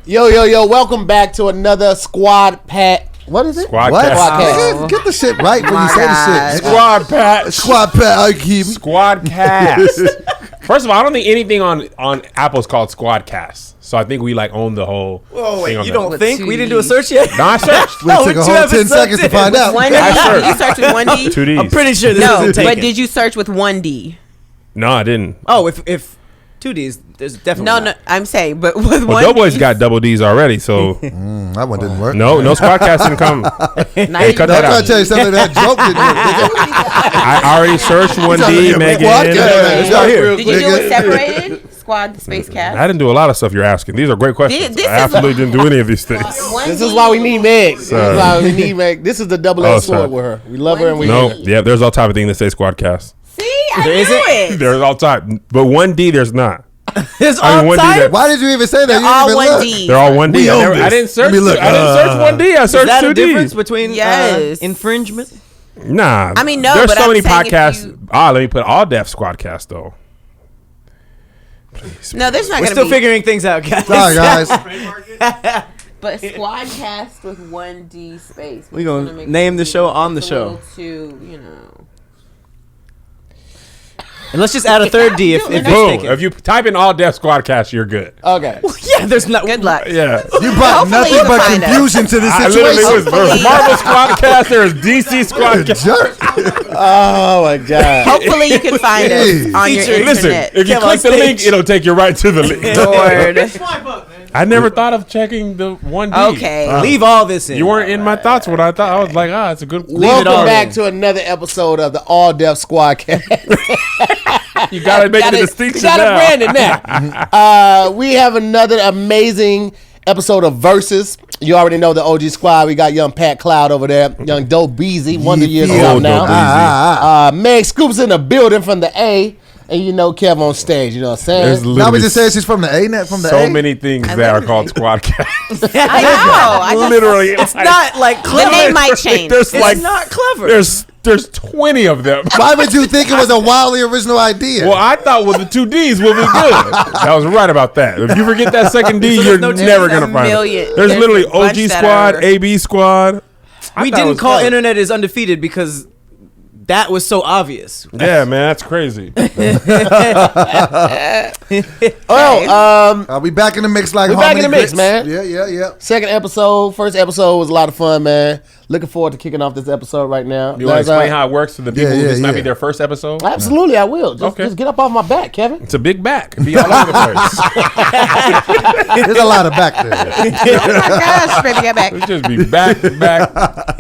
Yo, welcome back to another Squad Pat. What is it? Squad what? Cast. Get the shit right when you say the shit. Squad Pat. Squad Pat. I keep. Squad Cast. First of all, I don't think anything on Apple's called Squad Cast. So I think we own the whole. Whoa, wait, thing you don't think we didn't do a search yet? No, I searched. We took a whole 10 seconds to find out. Did you search with 1D? 2Ds. I'm pretty sure this No, isn't taken. but did you search with 1D? No, I didn't. Oh, if 2Ds, there's definitely No, I'm saying, but with 1D. Well, DoBoy's got double D's already, so That one didn't work. no Squad Cast didn't come. Hey, cut that I'm trying out. to tell you something. That joke didn't work. I already searched 1D, Megan. Did you do it separated? Squad space cast? I didn't do a lot of stuff you're asking. These are great questions. This I absolutely didn't do any of these things. This is why we need Meg. This is why we need Meg. This is the double-edged sword with her. We love her and we No, hate her. yeah, there's all type of things that say Squad Cast. See, I knew it. There's all type, but 1D there's not. There's I mean, all 1D type. Why did you even say that? They're You all didn't even look. 1D. They're all 1D. We own I this. didn't search. Let me look. I didn't search 1D. I Is searched that 2D. a difference between Yes. infringement? Nah. I mean, no, There's but so I'm many saying if podcasts. you- Let me put all def Squadcast though. No, there's not We're going to still be. figuring things out, guys. Sorry, guys. But Squad cast with 1D space. We gonna name the show on the show. To, And let's just add a third D if it's Boom. taken. If you type in all def Squadcast, you're good. Okay. Yeah, there's not. Good luck. Yeah. You brought Hopefully nothing you but can find confusion to this I literally was. situation. There's Marvel Squadcast. There's DC Squadcast. Jerk. Oh my God. Hopefully you can find us on your Featuring- Listen, internet. if you click the link, it'll take you right to the link. Lord. I never thought of checking the 1D. Okay. Leave all this in. You weren't in my thoughts when I thought. I was like, it's a good. Welcome back to another episode of the All Def Squad Cast. You gotta make the distinction Got now. it branded now. We have another amazing episode of Versus. You already know the OG squad. We got young Pat Cloud over there, young DoBoy, Wonder Years feel out now. DoBoy. MegScoop's in the building from the A, and you know KevOnStage. You know what I'm saying? There's Now we literally just said she's from the A net, from the so A. many things that are called Squadcast. I know. I just, Literally, It's not like the clever. name might change. There's It's like not clever. there's 20 of them. Why would you think it was a wildly original idea? Well, I thought with the 2 Ds will be good. I was right about that. If you forget that second D, you're no never Ds. gonna find million. it. There's There's literally a bunch OG that Squad, are- AB Squad. I We thought it didn't was call fun. internet is undefeated because that was so obvious. Yeah, man, that's crazy. We back in the mix like We back in the Harmony mix, Grits. man. Yeah. Second episode. First episode was a lot of fun, man. Looking forward to kicking off this episode right now. You want to explain how it works to the people who this might be yeah. their first episode? Absolutely, I will. Just get up off my back, Kevin. It's a big back. It'd be all over the place. There's a lot of back there. Oh my gosh, baby, get back. It'd just be back to back.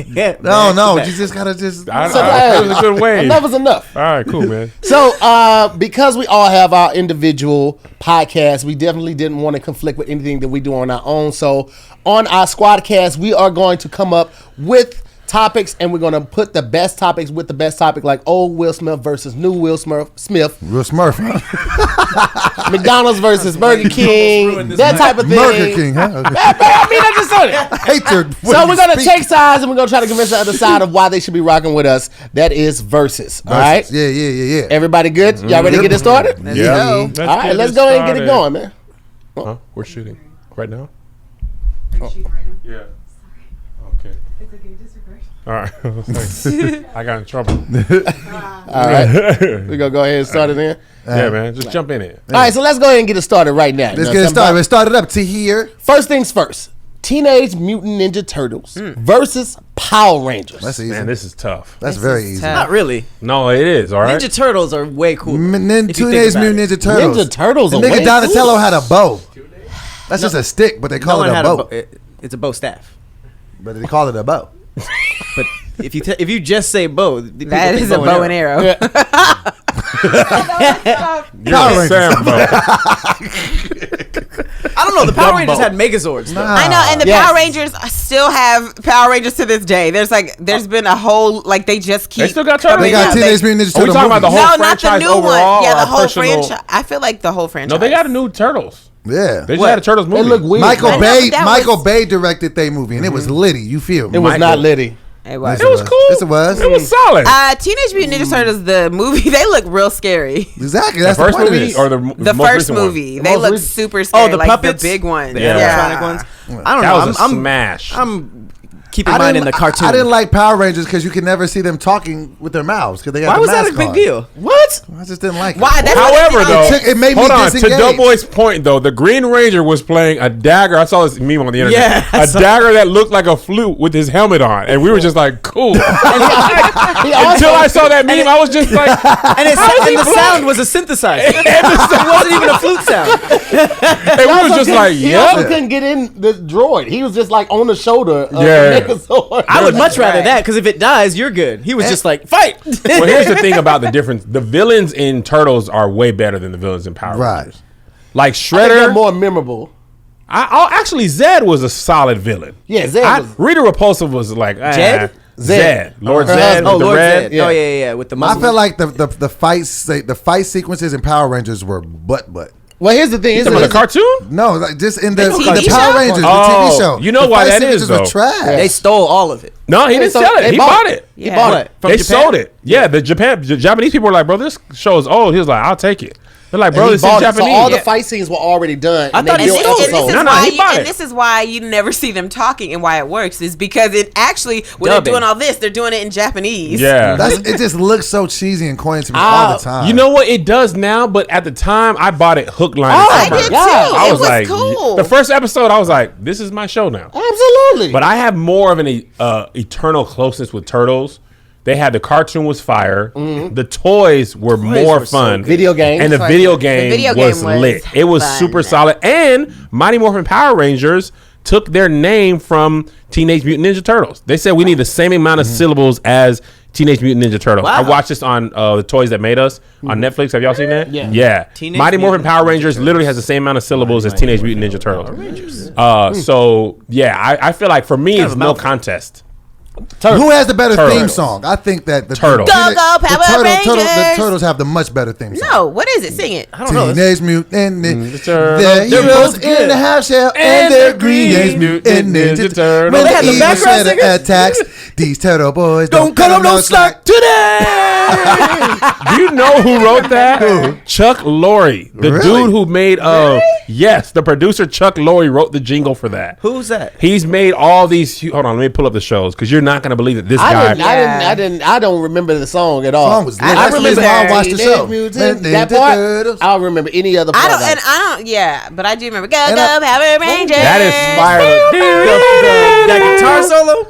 Yeah, No, you just gotta just. It hey, was a good way. Enough is enough. All right, cool, man. So, because we all have our individual podcasts, we definitely didn't want to conflict with anything that we do on our own. So, on our Squadcast, we are going to come up with topics, and we're going to put the best topics with the best topic, like old Will Smith versus new Will Smith, Real Smurf. McDonald's versus Burger King, that type of thing. Burger King, huh? I mean, I just said it. I hate your. So we're gonna take sides and we're gonna try to convince the other side of why they should be rocking with us. That is Versus. All right. Yeah. Everybody good? Y'all ready to get it started? Yeah. All right, let's go ahead and get it going, man. Huh? We're shooting right now. Are you shooting right now? Yeah. Okay. It's okay, disregard. All right. I got in trouble. All right, we're gonna go ahead and start it in. Yeah, man. Just jump in it. All right, so let's go ahead and get it started right now. Let's get it started. Let's start it up. Tahir. First things first. Teenage Mutant Ninja Turtles versus Power Rangers. That's easy. Man, this is tough. That's very easy. Not really. No, it is. All right. Ninja Turtles are way cool. Teenage Mutant Ninja Turtles. Ninja Turtles The are nigga way Donatello had a bow. That's just a stick, but they No call one it a had bow. it's a bow staff. But they call it a bow. But if you just say bow, That is a bow and arrow. You're Power a Rangers. Sambo. I don't know. The Power Rangers had Megazords. Though. I know, and the Yes. Power Rangers still have Power Rangers to this day. There's been a whole they just keep. They still got Turtles? They got coming Teenage out. Mutant Ninja Are we Turtles. talking about the movies. whole No, not the franchise new one. overall? Yeah, the or whole personal? franchise. I feel like the whole franchise. No, they got a new Turtles. Yeah. They just had a Turtles movie. They look weird. Michael I know, Bay. but that Michael was- Bay directed their movie, and it was litty. You feel me? It was not Liddy. It was. It was cool. Yes, it was. It was solid. Teenage Mutant Ninja Turtles, the movie, they look real scary. Exactly. The That's first the point of movie this. or the The most first recent one? movie, they most look recent- super scary. the like puppets? the big ones. The Yeah. animatronic ones. I don't That know. was a smash. I'm keeping mine in the cartoon. I didn't like Power Rangers because you could never see them talking with their mouths because they got Why the was that a mask big on. deal? What? I just didn't like it. Why? That's However, what though, It made me hold on. To disengage. DoBoy's point, though, the Green Ranger was playing a dagger. I saw this meme on the internet. Yeah, I a saw dagger that looked like a flute with his helmet on, and we were just like, cool. Until I saw that meme, I was just like, And the sound was a synthesizer. It wasn't even a flute sound. and we was just like, He also yep. couldn't get in the droid. He was just like on the shoulder of Yeah. the Megazord. I would much rather Right. that because if it dies, you're good. He was just like, fight. Well, here's the thing about the difference: the villains in Turtles are way better than the villains in Power Right. Rangers. Like I think they're Shredder, more memorable. actually Zed was a solid villain. Yeah, Zed was. Rita Repulsa was like Jed? Zed, Lord Her Zed, husband. with Oh, the Lord red. Zed. Yeah. Oh, yeah. With the I muscles. felt like the fight sequences in Power Rangers were butt. Well, here's the thing. You talking about the cartoon? No, like just in the TV Power show? Rangers, Oh, the TV show. you know the why fight that is, sequences though. was trash. They stole all of it. No, he didn't so sell it. they He bought bought it. it. Yeah. bought What? it. From They Japan? sold it. Yeah, the Japanese people were like, bro, this show is old. He was like, I'll take it. They're like, bro, And he this is bought it. Japanese. So all the Yeah. fight scenes were already done. I and thought they he built stole it. episodes. No, he bought And it. this is why you never see them talking and why it works is because it actually when Dubbing. they're doing all this, they're doing it in Japanese. Yeah. It just looks so cheesy and corny to me all the time. You know what? It does now, but at the time, I bought it hook, line, and I sinker. did too. God. I It was was like, cool. the first episode, I was like, this is my show now. Absolutely. But I have more of an eternal closeness with Turtles. They had the cartoon was fire. The toys were more were so fun. good. Video games. And the Toys video were- the game video was game was lit. It was fun. super solid. And Mighty Morphin Power Rangers took their name from Teenage Mutant Ninja Turtles. They said we need the same amount of syllables as Teenage Mutant Ninja Turtles. Wow. I watched this on the Toys That Made Us on Netflix. Have y'all seen that? Yeah. Yeah. Teenage Mighty Morphin Mutant Power Ninja Rangers literally has the same amount of syllables as Teenage Mutant Ninja Turtles. So yeah, I feel like for me it's no contest. Who has the better Turtles. theme song? I think that the Turtles. Go, go, Power Rangers. The Turtles have the much better theme song. No, what is it? Sing it. I don't know. Teenage Mutant Ninja Turtles. They're They're heroes both good. in the half shell and they're green Mutant Ninja Turtles. When They had the evil background Shredder singers? attacks, these turtle boys Don't cut them no slack today. Do you know who wrote that? Chuck Lorre, the Really? dude who made yes, the producer Chuck Lorre wrote the jingle for that. Who's that? He's made all these. Hold on, let me pull up the shows because you're not gonna believe that this I guy. don't remember the song at all. The song was lit. I That's the remember reason why I watched the Teenage show. Mutant, Ninja that part. Turtles. I don't remember any other part. But I do remember Go, And go, I- Power Rangers. That inspired. That guitar solo?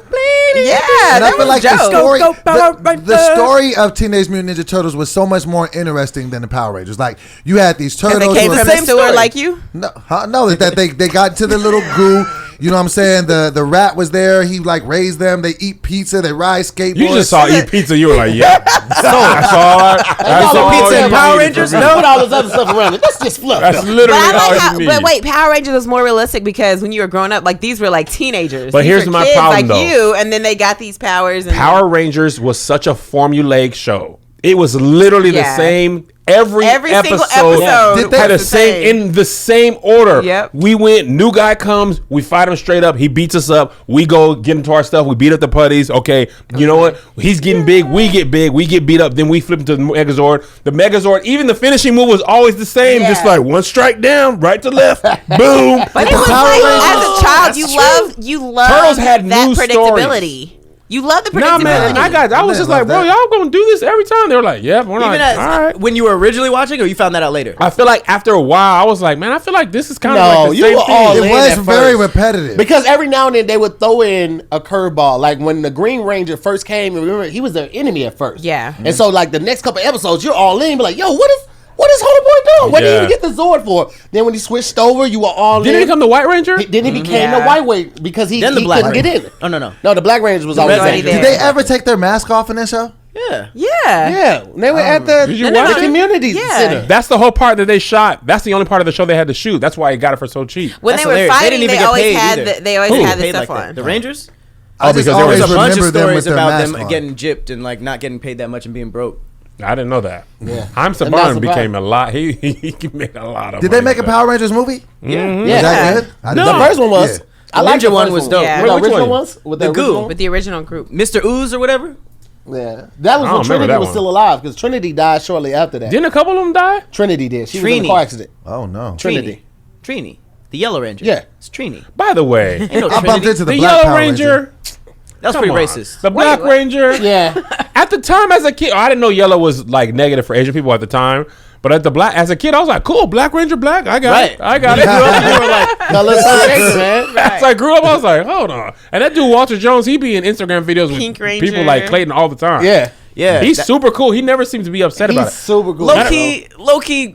Yeah, And I that feel was like dope. the story, Go, Power the Rangers. story of Teenage Mutant Ninja Turtles was so much more interesting than the Power Rangers. Like you had these Because turtles. they came who from were- the same sewer story. like you. No, that they got into the little goo. You know what I'm saying? The rat was there. He like raised them. They eat pizza. They ride skateboards. You just saw Eat Pizza. You were like, yeah. That's all. That's all pizza you and Power needed Rangers? from me. No. Put all this other stuff around it. That's just fluff. That's But literally I all like you how. need. But wait, Power Rangers was more realistic because when you were growing up, like these were like teenagers. But These here's were my kids problem, like though. you, and then they got these powers. And Power Rangers was such a formulaic show. It was literally the Yeah. same. Every single episode episode had the was the same same. in the same order. Yep. We went. New guy comes. We fight him straight up. He beats us up. We go get into our stuff. We beat up the putties. Okay, you know what? He's getting big. We get big. We get beat up. Then we flip into the Megazord. The Megazord. Even the finishing move was always the same. Yeah. Just like one strike down, right to left, boom. But it was Power like Rangers- as a child, That's you love Turtles had that new predictability. You love the Nah, predictability. man. I was just like, bro, y'all gonna do this every time. They were like, yeah. We're Even like, as, all right. when you were originally watching, or you found that out later? I feel like after a while, I was like, man, I feel like this is kind of No, like the you same were all thing. It in was at very first. repetitive. Because every now and then they would throw in a curveball. Like when the Green Ranger first came, remember he was their enemy at first. Yeah. And so like the next couple episodes, you're all in, be like, yo, what is Homeboy doing? What did he Yeah. even get the Zord for? Then when he switched over, you were all Didn't in. he become the White Ranger? Then he became Yeah. the White Way because he Then the he Black couldn't get Ranger. in. Oh, no. No, the Black Ranger was always already there. there. Did they ever take their mask off in this show? Yeah. Yeah. Yeah, they were at the, Did you the watch it? community Yeah. center. That's the whole part that they shot. That's the only part of the show they had to shoot. That's why he got it for so cheap. When That's they were hilarious. They fighting, didn't even they get always paid had either. the, they always Who? had this Paid stuff like that. on. The Rangers? I just because they were- always There's a bunch of remember them stories with their about mask them on. getting gypped and like not getting paid that much and being broke. I didn't know that. Yeah. I'm And that's Saban the became problem. a lot. He made a lot of. Did they money make a with that. Power Rangers movie? Yeah. Was Yeah. that good? I The didn't know. first one was. Yeah. I like Ninja the one first was dope. Yeah. With the Which original one? ones? With The goo. original? With the original group. Mr. Ooze or whatever. Yeah. That was I when don't remember Trinity that was one. still alive because Trinity died shortly after that. Didn't a couple of them die? Trinity did. She was in Trini. a car accident. Oh no. Trinity. Trini. The Yellow Ranger. Yeah. It's Trini. By the way, Ain't no I bumped Trinity. into the the Black Yellow Power Ranger. That was Come pretty on. racist. The Black Ranger. Yeah. At the time, as a kid, I didn't know yellow was like negative for Asian people at the time. But as a kid, I was like, cool, Black Ranger, black. I got it. I got it. You were like, Color association, man. As I grew up, I was like, hold on. And that dude, Walter Jones, he be in Instagram videos Pink with Ranger. people like Clayton all the time. Yeah. yeah. He's super cool. He never seems to be upset about He's it. super cool. low key.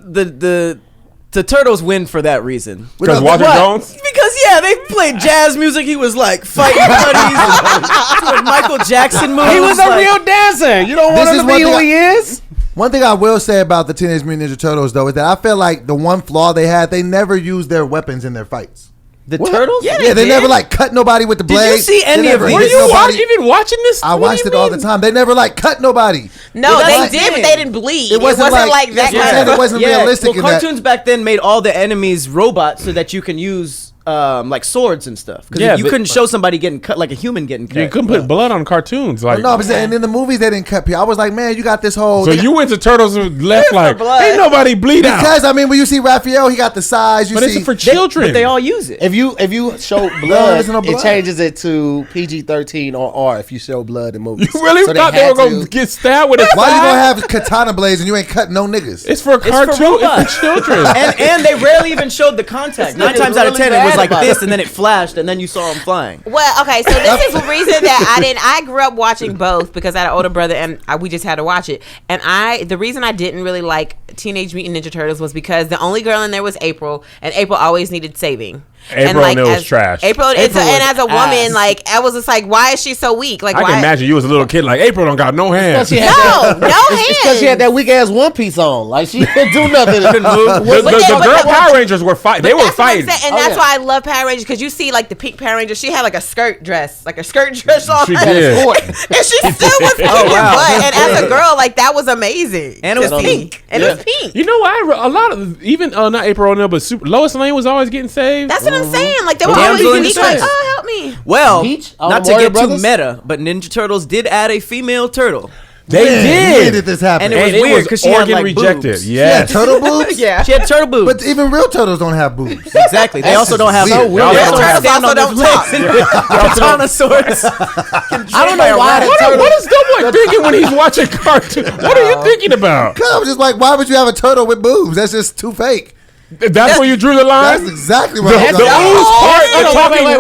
The Turtles win for that reason. Because Walter Jones? Because they played jazz music. He was like fighting buddies, doing Michael Jackson moves. He was a like, real dancer. You don't want This him is to one be who thing he is? One thing I will say about the Teenage Mutant Ninja Turtles, though, is that I feel like the one flaw they had, they never used their weapons in their fights. the Turtles. Yeah, Yeah, they did. never like cut nobody with the Did you blade. see They any of never these? Were hit you nobody. even watching this? I What do watched you it all the mean? time. They never like cut nobody. No, Well, they that's did, it. but they didn't bleed. It wasn't like that that's what I'm kind saying, of. it wasn't realistic Well, in that. cartoons back then made all the enemies robots so that you can use like swords and stuff. Because Yeah, you but- couldn't show somebody getting cut like a human getting cut. You couldn't put blood on cartoons. Like, No, but and in the movies they didn't cut people. I was like, man, you got this whole. so you went to Turtles and left like, blood. ain't nobody bleed out. because I mean, when you see Raphael, he got the size. You But see, it's for children. But they all use it. If you show blood, there's no blood. it changes it to PG-13 or R if you show blood in movies. You really So thought they had were going to get stabbed with a why you knife? gonna have katana blades and you ain't cutting no niggas? It's for a It's cartoon. for robots. It's for children. and they rarely even showed the contact. 9 times out of 10, it was like bad this, about and then it flashed, and then you saw him flying. Well, okay, so this is the reason that I grew up watching both because I had an older brother and we just had to watch it. And the reason I didn't really like Teenage Mutant Ninja Turtles was because the only girl in there was April, and April always needed saving. April and it was trash. April April and was as a woman, ass. like I was just like, why is she so weak? Like, I why? can imagine you as a little kid like, April don't got no hands. She had No, no It's because she had hands. that weak ass One Piece on. Like she couldn't do nothing. The girl Power Rangers were fighting. They were That's what I'm fighting. saying, and Oh, that's yeah. why I love Power Rangers because you see like the pink Power Ranger, she had like a skirt dress on, She did. and she still was kicking butt. And as a girl, like that was amazing. And it was pink, and it was pink. You know what? A lot of even not April O'Neil, but Lois Lane was always getting saved. That's what I'm saying. Like they were Damn always good unique. Like, sense. oh, help me. Well, Peach? Oh, not the to Warrior get Brothers? too meta, but Ninja Turtles did add a female turtle. They When did. did this happen? And it was weird 'cause she had, organ like, rejected. boobs. Yes. turtle boobs. Yeah. She had turtle boobs. But even real turtles don't have boobs. Exactly. They also don't have. weird. They also Real don't have turtles stand on also their don't legs and katana swords. I don't know why the turtle. What is DoBoy thinking when he's watching cartoons? What are you thinking about? Cause I'm just like, why would you have a turtle with boobs? That's just too fake. That's where you drew the line. That's exactly The what I'm ooze talking about. part Hold of on, talking wait.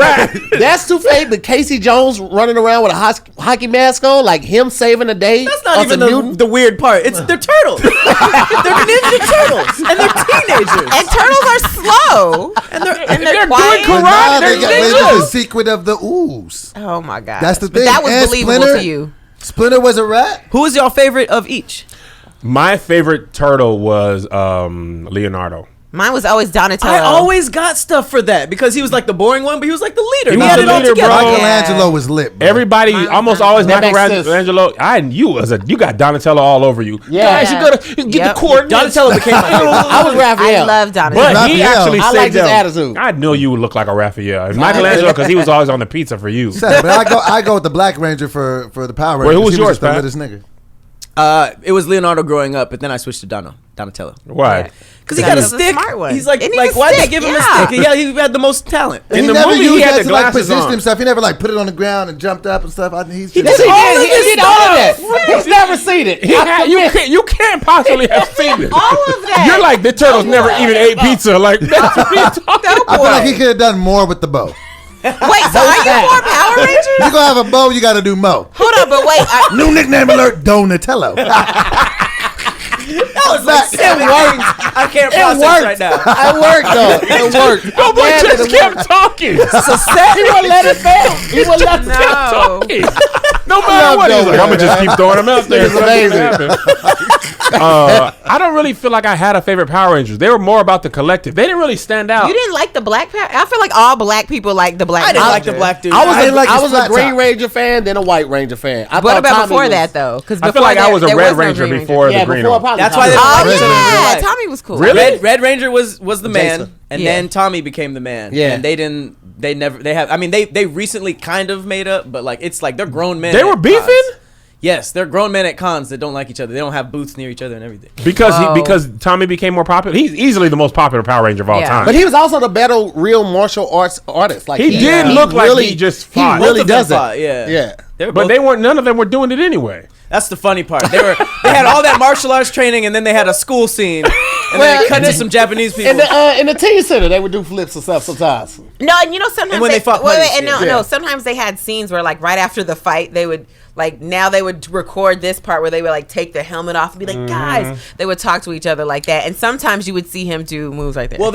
rat. That's too fake. But Casey Jones running around with a hockey mask on, like him saving the day. That's not on even some mutant. the weird part. It's they're turtles. They're Ninja Turtles, and they're teenagers. And turtles are slow. And they're And They're they're doing quiet. But now karate. they got They're they did the ninjas. secret of the ooze. Oh my god. That's the But thing. that was And believable Splinter? to you. Splinter was a rat. Who is your favorite of each? My favorite turtle was Leonardo. Mine was always Donatello. I always got stuff for that because he was like the boring one, but he was like the leader. He He was had the it all leader, together. bro. Michelangelo was lit. Bro. Everybody, Mine was almost Donatello. always That makes sense. Michelangelo. You got Donatello all over you. Yeah. Guys, you gotta get Yep. the coordinates. Donatello became my favorite. I was Raphael. I love Donatello. But he Raphael. actually I saved liked his them. attitude. I knew you would look like a Raphael. Michelangelo, because he was always on the pizza for you. But I go with the Black Ranger for the Power Rangers. Wait, who was He yours, just the Pat? littest nigga. It was Leonardo growing up, but then I switched to Donatello. Why? Because he That got a was a stick. smart one. He's like, It needs a why'd they stick, give him yeah. a stick? Yeah, he had the most talent. And In he the never movie, used he had that the to like glasses position on. himself. He never like put it on the ground and jumped up and stuff. He's just, Yes, he all did. of He this did all of that. He's never seen it. You can't possibly have seen it. All of that. You're like, the turtles never even ate pizza. Like, that's what you're talking I feel like he could have done more with the bow. Wait, so are you more Power Rangers? You gonna have a bow, you gotta do mo. Hold on, but wait. New nickname alert, Donatello. That was like It 7 worked. things I can't It process worked. right now. It worked though. It worked. No boy Man, just it kept worked. talking. He wouldn't let it fail. He wouldn't let it fail. No. No matter what, he's like, I'm gonna just keep throwing them out there. It's amazing. Nothing's gonna happen. I don't really feel like I had a favorite Power Rangers. They were more about the collective. They didn't really stand out. You didn't like the black Power? I feel like all black people like the black. I didn't Ranger. like the black dude. I was a flat Green top. Ranger fan, then a White Ranger fan. I What thought about Tommy before was- that though? Because I feel like I was a Red Ranger before Yeah, the Green before one. probably That's why they Tommy. don't like each other in real Oh yeah, life. Tommy was cool. Really? Red Ranger was the man, Jason. and Yeah. then Tommy became the man. Yeah. and they recently kind of made up, but like it's like they're grown men. They were at beefing? cons. Yes, they're grown men at cons that don't like each other. They don't have booths near each other and everything. Because Tommy became more popular. He's easily the most popular Power Ranger of all Yeah. time. But he was also the better real martial arts artist. Like He did look like he just fought. He really Both of them does fought, it. yeah. Yeah. They were But both- none of them were doing it anyway. That's the funny part. They had all that martial arts training, and then they had a school scene, and then Well, they cut in some Japanese people. In the teen center, they would do flips and stuff sometimes. No, and you know sometimes And when they fought wait, putties, and yeah. no, sometimes they had scenes where like right after the fight they would like now they would record this part where they would like take the helmet off and be like guys. They would talk to each other like that, and sometimes you would see him do moves like that. Well,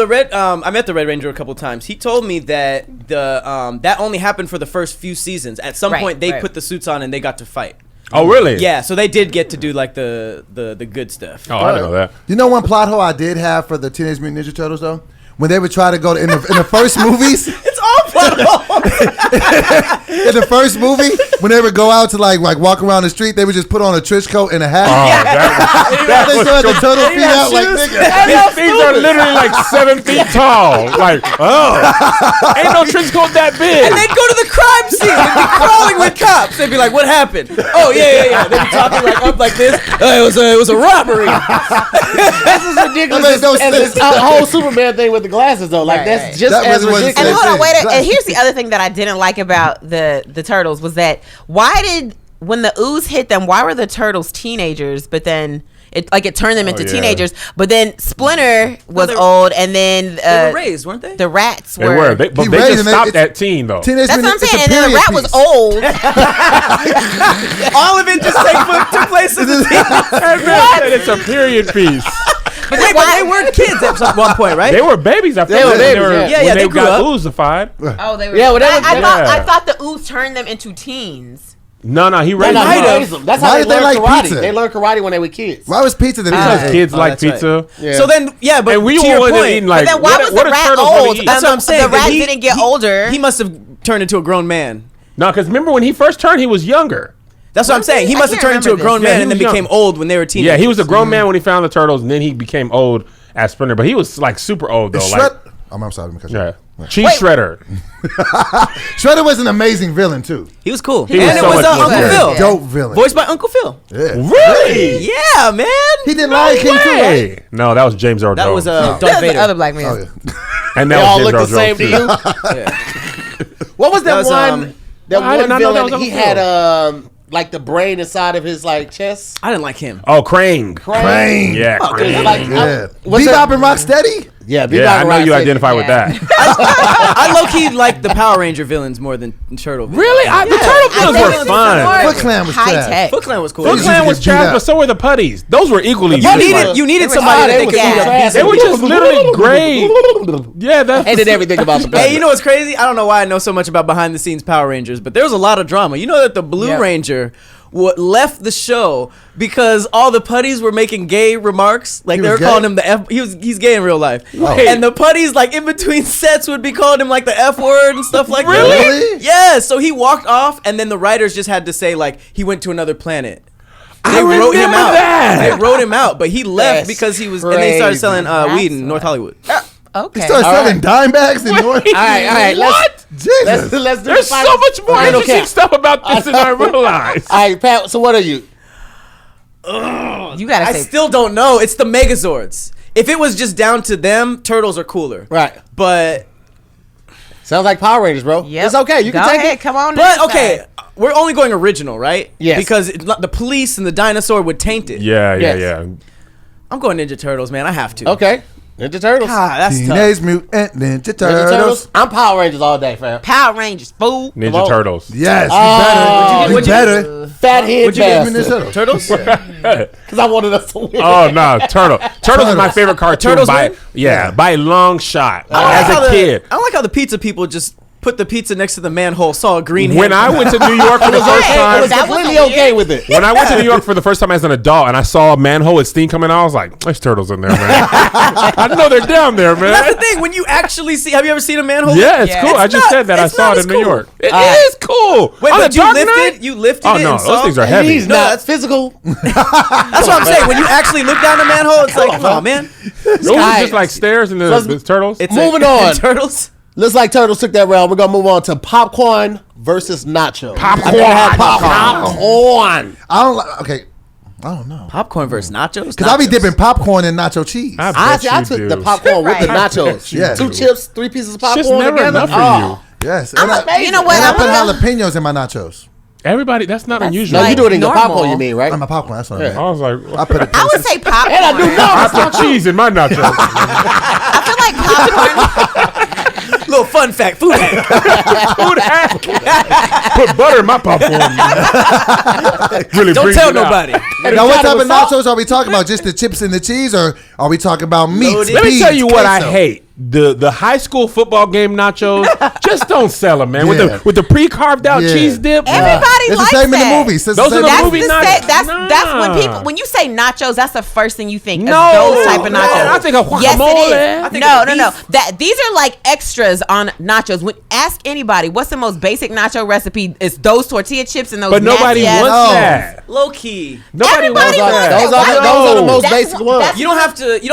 I met the Red Ranger a couple times. He told me that that only happened for the first few seasons. At some Right, point, they right. put the suits on and they got to fight. Oh, really? Yeah, so they did get to do like the good stuff. Oh, I didn't know that. You know one plot hole I did have for the Teenage Mutant Ninja Turtles though? When they would try to go to, in the first movies, It's all plot holes. in the first movie, when they would go out to like walk around the street, they would just put on a trench coat and a hat. That They was still had the com- turtle feet out like nigga. These things are literally like 7 feet tall. Like, ain't no trench coat that big. And they'd go to the crime scene. They'd be crawling with cops. They'd be like, "What happened?" Oh yeah. They'd be talking like up like this. It was a robbery. This is ridiculous. That made no and this sense. whole Superman thing with the glasses though, like Right, that's right. just That as really wasn't ridiculous. and hold on, wait. Right. And here's the other thing that I didn't like about the turtles was that when the ooze hit them, why were the turtles teenagers? But then it turned them into yeah. teenagers. But then Splinter was they- old, and then They were raised, weren't they? the rats They were. were. But He they raised just them. stopped It's- at teen, though. Teenage That's what I'm Mutant- it's a saying. And then the period rat was piece. old. All of it just took place in the It's a period piece. But Wait, but they were kids at one point, right? They were babies. I They were when babies, yeah. when they they grew got up. oosified. Oh, they were. Yeah, well, they I were- thought yeah. I thought the ooze turned them into teens. No, he No, raised no, them he up. raised them. That's Why how they did they learned like karate. pizza? They learned karate when they were kids. Why was pizza the Because kids like that's right. pizza. Yeah. So then, yeah, but And we to your wasn't point, eating like. But then why was what the are rat turtles gonna old? eat? that's what I'm saying. The rat He- didn't get he- older. He must have turned into a grown man. No, because remember when he first turned, he was younger. That's what I'm saying. He I must have can't turned into a remember grown this. Yeah, man he and then was became young. old when they were teenagers. Yeah, he was a grown man when he found the turtles, and then he became old as Splinter. But he was like super old though. Like, I'm sorry. Because yeah, Cheese Shredder. Shredder was an amazing villain too. He was cool. He and was it so was much more Uncle good. Phil. Yeah. Dope villain. Voiced by Uncle Phil. Yeah. Really? Yeah, man. He did Lion King too, right? Hey. No, that was James Earl That Jones. was That Darth was the Vader. other black man. Oh yeah. and They that all was look James the Earl same to Jones, you. What was that, That was, one? That I did one not know that was villain. He Uncle had like the brain inside of his like chest. I didn't like him. Oh, Crane. Crane. Yeah, Crane. Like, Yeah. what's Bebop that? and Rocksteady. Yeah, Yeah, I know you Rocksteady. identify with Yeah. that. I low key like the Power Ranger villains more than Turtle villains. Really? The Turtle I villains think were it was fun. more Foot Clan was high trash. tech. Foot Clan was cool. Foot They Clan used to was get beat trash, up. but so were the putties. Those were equally You useless. needed were- somebody they that were could yeah. trash. They were just literally great. Yeah, that's Hated everything about the Hey, you know what's crazy? I don't know why I know so much about behind the scenes Power Rangers, but there was a lot of drama. You know that the Blue Yep. Ranger left the show because all the putties were making gay remarks. Like He they were was calling gay? him the F. He's gay in real life. Wait. And the putties, like in between sets, would be calling him like the F word and stuff like that. Really? Yeah. So he walked off, and then the writers just had to say like he went to another planet. I They wrote him remember out. that. They wrote him out, but he left That's because he was. And they started crazy. selling weed in That's North Hollywood. Okay. He started All selling right. dime bags in North. All right. What? Let's do Jesus. the There's so final- much more final interesting count. stuff about this than I realized. All right, Pat. So what are you? You gotta I say. still don't know. It's the Megazords. If it was just down to them, turtles are cooler. Right. But Sounds like Power Rangers, bro. Yep. It's okay. You Go can take ahead. it. Come on. but this okay, side. we're only going original, right? Yes. Because the police and the dinosaur would taint it. Yeah. Yes. I'm going Ninja Turtles, man. I have to. Okay. Ninja Turtles. Ah, that's tough. Teenage Mutant Ninja Ninja Turtles. Turtles. I'm Power Rangers all day, fam. Power Rangers, fool. Ninja Come on. Turtles. Yes, Oh, you better. Fat head What'd you get him in bastard. Turtles? Because I wanted us to win. Oh no, Turtle. Turtles is my favorite cartoon Turtles by win? by a long shot. I As like how a kid. I like how the pizza people just put the pizza next to the manhole, saw a green When hand. I went to New York for the first time, That was Completely okay with it. when I went to New York for the first time as an adult, and I saw a manhole with steam coming out, I was like, "There's turtles in there, man." I know they're down there, man. That's the thing. When you actually see, have you ever seen a manhole? Yeah, it's cool. I just not- said that I it's saw not it as in New cool. York. It is cool. Wait, On but a you dark lifted? night? You lifted Oh it no, and those saw? things are heavy. He's not physical. That's what I'm saying. When you actually look down the manhole, it's like, come on, man. Those are just like stairs and the turtles. It's Moving on. Turtles. Looks like Turtles took that round. We're gonna move on to popcorn versus nachos. Popcorn. Popcorn. I don't like. Okay, I don't know. Popcorn versus nachos. Because I be dipping popcorn in nacho cheese. I I bet you took do. the popcorn with the Right. nachos. Yeah. 2 chips, 3 pieces of It's just popcorn never together. enough for Oh. Yes. I'm And a- you know what? And I I'm put a- jalapenos in my nachos. Everybody, that's not unusual. No, Like you do it in your normal. popcorn, you mean, right? I'm my popcorn. That's what I meant. I was like, I put it. I would say popcorn. And I do I not. put cheese in my nachos. I feel like popcorn. Little fun fact, food hack. Food hack. Put butter in my popcorn. Really Don't brings tell it out. nobody. Now, what Got it type with of salt? nachos are we talking about? Just the chips and the cheese, or are we talking about meats? Loaded. Let me tell you what I queso? hate. The high school football game nachos, just don't sell them, man. Yeah. With the pre-carved out Yeah. cheese dip. Everybody It's the likes same in that. the movies. It's Those the are the same That's movie in the nachos. that's when Nah. people when you say nachos, that's the first thing you think. No. of those type of No. nachos. I think of Yes, guacamole. it I is. think No, of no, no. beef. That these are like extras on nachos. When ask anybody, what's the most basic nacho recipe? It's those tortilla chips and those. But nobody nasty-ass- wants No. that. Low key. Nobody Everybody wants wants that. Those are the most That's basic what- ones. that's You don't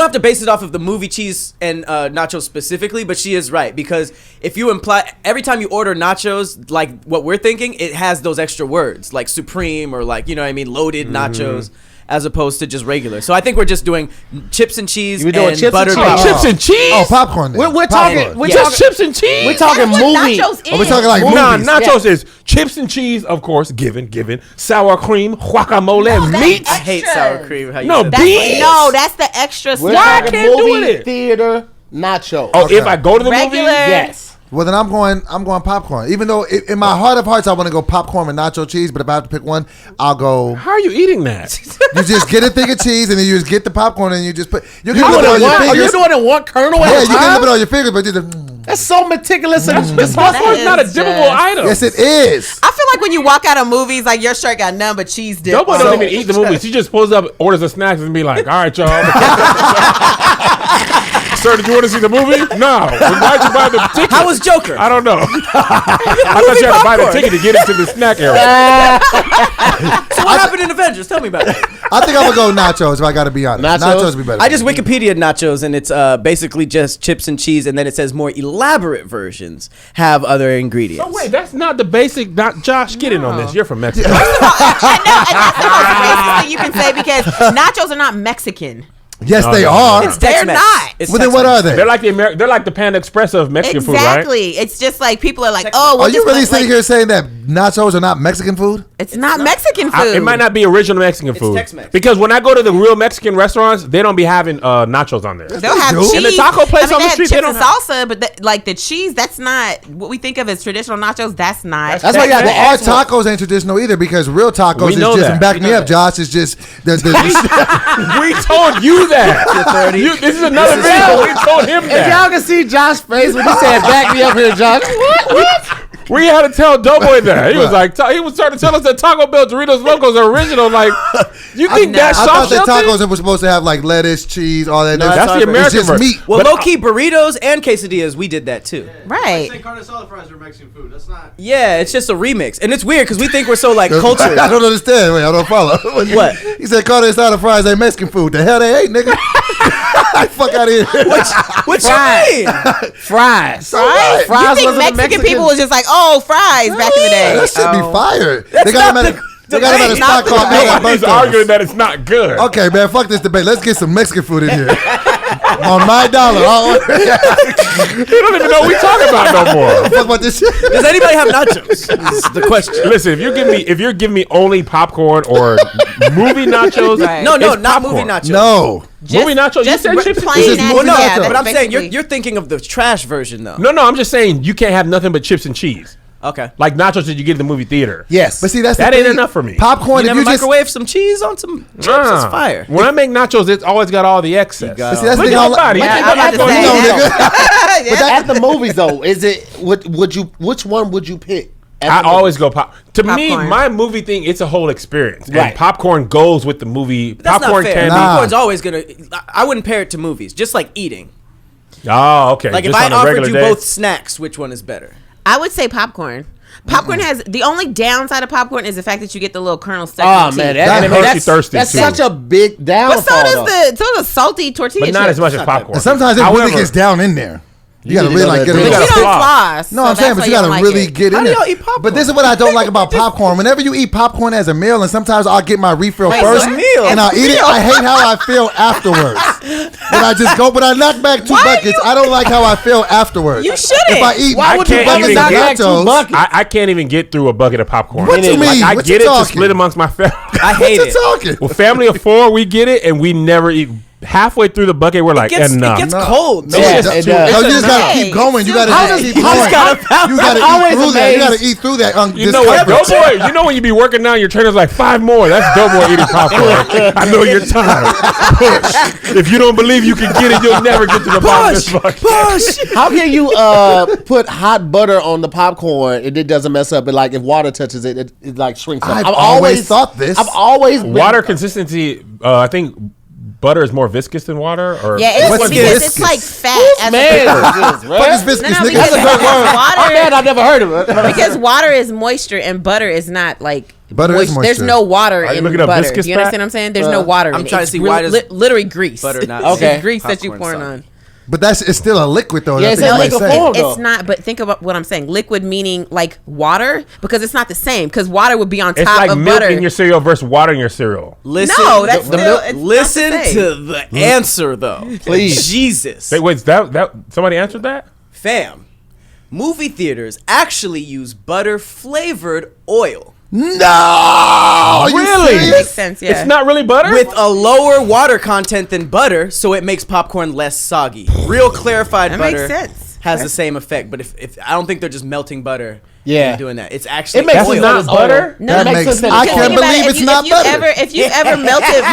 have to base it off of the movie cheese and nachos specifically, but she is right, because if you imply every time you order nachos, like what we're thinking, it has those extra words like supreme or like, you know what I mean, loaded nachos, as opposed to just regular. So I think we're just doing chips and cheese We're doing and chips and buttered cheese. popcorn. Chips and cheese? Oh, popcorn. Then. We're Popcorn. talking. We're Yeah. Just talking. chips and cheese? We're talking That's what movie. nachos is. Are we talking like Nah, movies? nachos is chips and cheese, of course, given. Sour cream, guacamole, No, that's meat. I hate extras. sour cream. How you No, said That's, that. beans. no, that's the extra We're stuff. Why I talking can't do movie it? theater nacho. Oh, Okay. if I go to the Regular. movie? Yes. Well, then I'm going popcorn. Even though in my heart of hearts I want to go popcorn with nacho cheese, but if I have to pick one, I'll go. How are you eating that? You just get a thing of cheese and then you just get the popcorn and you just put. You can You dip it doing on it your one- Are you fingers. doing it one kernel Yeah, at a you can time? dip it on your fingers, but just. That's so meticulous and Popcorn's is not a just- dippable item. Yes, it is. I feel like when you walk out of movies, like your shirt got none but cheese dip. Nobody on don't it. even eat the movies. She just pulls up, orders the snacks, and be like, "All right, y'all." Sir, did you want to see the movie? No. Why'd you buy the ticket? How was Joker? I don't know. I thought you had to buy the popcorn. ticket to get into the snack area. So what happened in Avengers? Tell me about it. I think I'm gonna go nachos if I got to be honest. Nachos? Nachos be better. I just Wikipedia nachos, and it's basically just chips and cheese, and then it says more elaborate versions have other ingredients. Oh wait, that's not the basic. Not Josh, get in on this. You're from Mexico. I know, and that's the most racist thing you can say because nachos are not Mexican. Yes, No, they no, are. It's They're Tex-Mex. not. It's Well, then what are Tex-Mex. they? They're like the they're like the Panda Express of Mexican food, right? Exactly. It's just like people are like, oh, well, Are you just really like- sitting here saying that nachos are not Mexican food? It's not Mexican food. It might not be original Mexican food. Tex-Mex. Because when I go to the real Mexican restaurants, they don't be having nachos on there. They'll have do. cheese. And the taco place on they the have street, chips they and don't have- salsa, but like the cheese, that's not what we think of as traditional nachos. That's not. That's why you got the Well, our actual. tacos ain't traditional either because real tacos We is know just that. back We me know up, Josh. It's just the We told you that. This is another video. We told him If that. y'all can see Josh's face when he said, "Back me up here, Josh." What? We had to tell DoBoy that. He was like, he was trying to tell us that Taco Bell Doritos Locos are original. Like, you think that's I thought soft that shell tacos were supposed to have like lettuce, cheese, all that. That's the It's American just version. meat. Well, But low key burritos and quesadillas, we did that too. Right. Carne asada fries are Mexican food. That's not. Yeah, it's just a remix, and it's weird because we think we're so like cultured. I don't understand. Wait, I don't follow. What? He said carne asada fries ain't Mexican food. The hell they ain't, nigga. Fuck out of here. What you mean? Fries. what? You Fries think wasn't a Mexican people was just like, oh, fries back in the day? That should be Oh. fire. They got them at a spot called Mega Nobody's Burgers. arguing that it's not good. Okay, man, fuck this debate. Let's get some Mexican food in here. On my dollar. You don't even know what we talking about no more. Fuck about this shit. Does anybody have nachos? This is the question. Listen, if you're giving me only popcorn or movie nachos, Right. No, it's not popcorn. movie nachos. No. Movie nachos. You Just said chips and This plain is and movie Well, no, nachos. but I'm saying basically. you're thinking of the trash version though. No, I'm just saying you can't have nothing but chips and cheese. Okay. Like nachos that you get in the movie theater. Yes. But see, that's That the ain't thing. enough for me. Popcorn, You if never you just microwave some cheese on some chips, it's fire. When I make nachos, it's always got all the excess. got see, that's the Look thing. at I my like- body. Yeah, I I'm about to popcorn. say No, that. nigga. But that- At the movies though, is it would you which one would you pick? At I the always movies? go pop. To me, Popcorn. my movie thing, it's a whole experience. Right. And popcorn goes with the movie. That's Popcorn not fair. can Popcorn's always gonna. I wouldn't pair it to movies. Just like eating. be. Oh, okay. Like if Just I on a offered regular you day. both snacks, which one is better? I would say popcorn. Popcorn has the only downside of popcorn is the fact that you get the little kernel stuck. Oh in man, your teeth. And it makes you that's thirsty, That's too. such a big downfall. But so though. does salty tortilla But not chips. as much as popcorn. And sometimes it However, really gets down in there. You gotta need to really go like to get a the But little. you don't Floss. floss. No, so I'm saying, that's but you why gotta don't like really it. get How in do there. y'all eat popcorn? But this is what I don't like about popcorn. Whenever you eat popcorn as a meal, and sometimes I'll get my refill Wait, first, what? Meal. and I'll eat it. I hate how I feel afterwards. But I just go. But I knock back 2 Why are buckets. you- I don't like how I feel afterwards. You shouldn't. If I eat, Why would you can't bucket even knock get back 2 nachos. buckets? I can't even get through a bucket of popcorn. What you mean? I What get you it to talking? split amongst my family. I hate What it. you talking? Well, family of 4, we get it, and we never eat. Halfway through the bucket, we're like, It enough. gets cold. No, Yes, it it does. does. No, you just gotta Hey, keep going. You gotta how just does- keep how going. does- You gotta always eat through that. You amazed. gotta eat through that. You know what, discomfort. DoBoy? You know when you be working now, your trainer's like 5 more. That's DoBoy eating popcorn. I know you're tired. Push. If you don't believe you can get it, you'll never get to the bottom of this bucket. Push. How can you put hot butter on the popcorn and it doesn't mess up? And like if water touches it, it like shrinks up. I've always thought this. I've always been- Water consistency, I think butter is more viscous than water. Or Yeah, it's What's because viscous? it's like fat. as Man, opposed- Fuck is viscous, No, nigga. because that's a good word. water- Oh man, I've never heard of it. because water is moisture and butter is not like Butter is moisture. There's no water Are you in looking up butter. viscous You understand fat? what I'm saying? There's no water. I'm in it. trying to It's see why does literally grease. butter not Okay. It's grease that you popcorn pouring soggy? on. But it's still a liquid though. Yeah, That's it's what a they liquid say. form. It's not, but think about what I'm saying. Liquid meaning like water, because it's not the same. Because water would be on it's top like of milk butter. in your cereal versus water in your cereal. Listen. No, that's the- still- it's not listen the same. to the answer though. Please. Jesus. Wait, that somebody answered that? Fam. Movie theaters actually use butter flavored oil No, are you Really? serious? Makes sense. Yeah. It's not really butter? with a lower water content than butter, so it makes popcorn less soggy. Real clarified That butter makes sense. has the same effect, but if I don't think they're just melting butter Yeah. and doing that. It's actually It makes That's sense oil. not that it's butter? oil. No, That that makes makes- sense. I that Because it's can't think oil. about it, believe it's not butter. If you ever melted,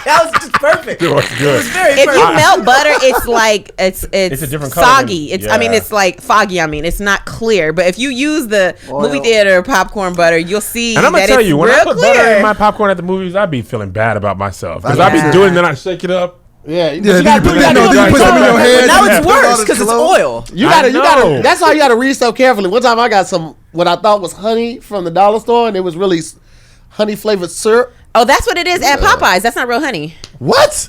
That was just perfect. It was good. Very if you perfect. melt butter, it's like it's a different color soggy. than- It's I mean yeah. it's like foggy. I mean it's not clear. But if you use the Oil. movie theater popcorn butter, you'll see And I'm gonna that tell it's you, when I real put clear. butter in my popcorn at the movies, I'd be feeling bad about myself because I'd Yeah. be doing it, then I shake it up. Yeah, Yeah, you gotta then you do put some in your it. head. But now Yeah. it's Put all worse the because it's cologne. oil. You I gotta. know. That's why you gotta read so carefully. One time I got some what I thought was honey from the dollar store, and it was really honey flavored syrup. Oh, that's what it is at Popeyes. That's not real honey. What?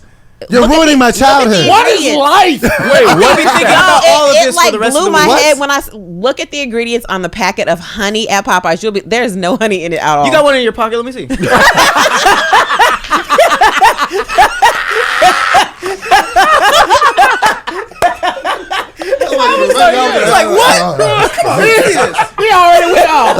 You're Look at ruining the- my look at the childhood. What is ingredients. life? Wait, I've what? been thinking about all of it this like for the rest blew of the my week. head when I look at the ingredients on the packet of honey at Popeyes. You'll be there's no honey in it at all. You got one in your pocket? Let me see. It's like, what? We already went off.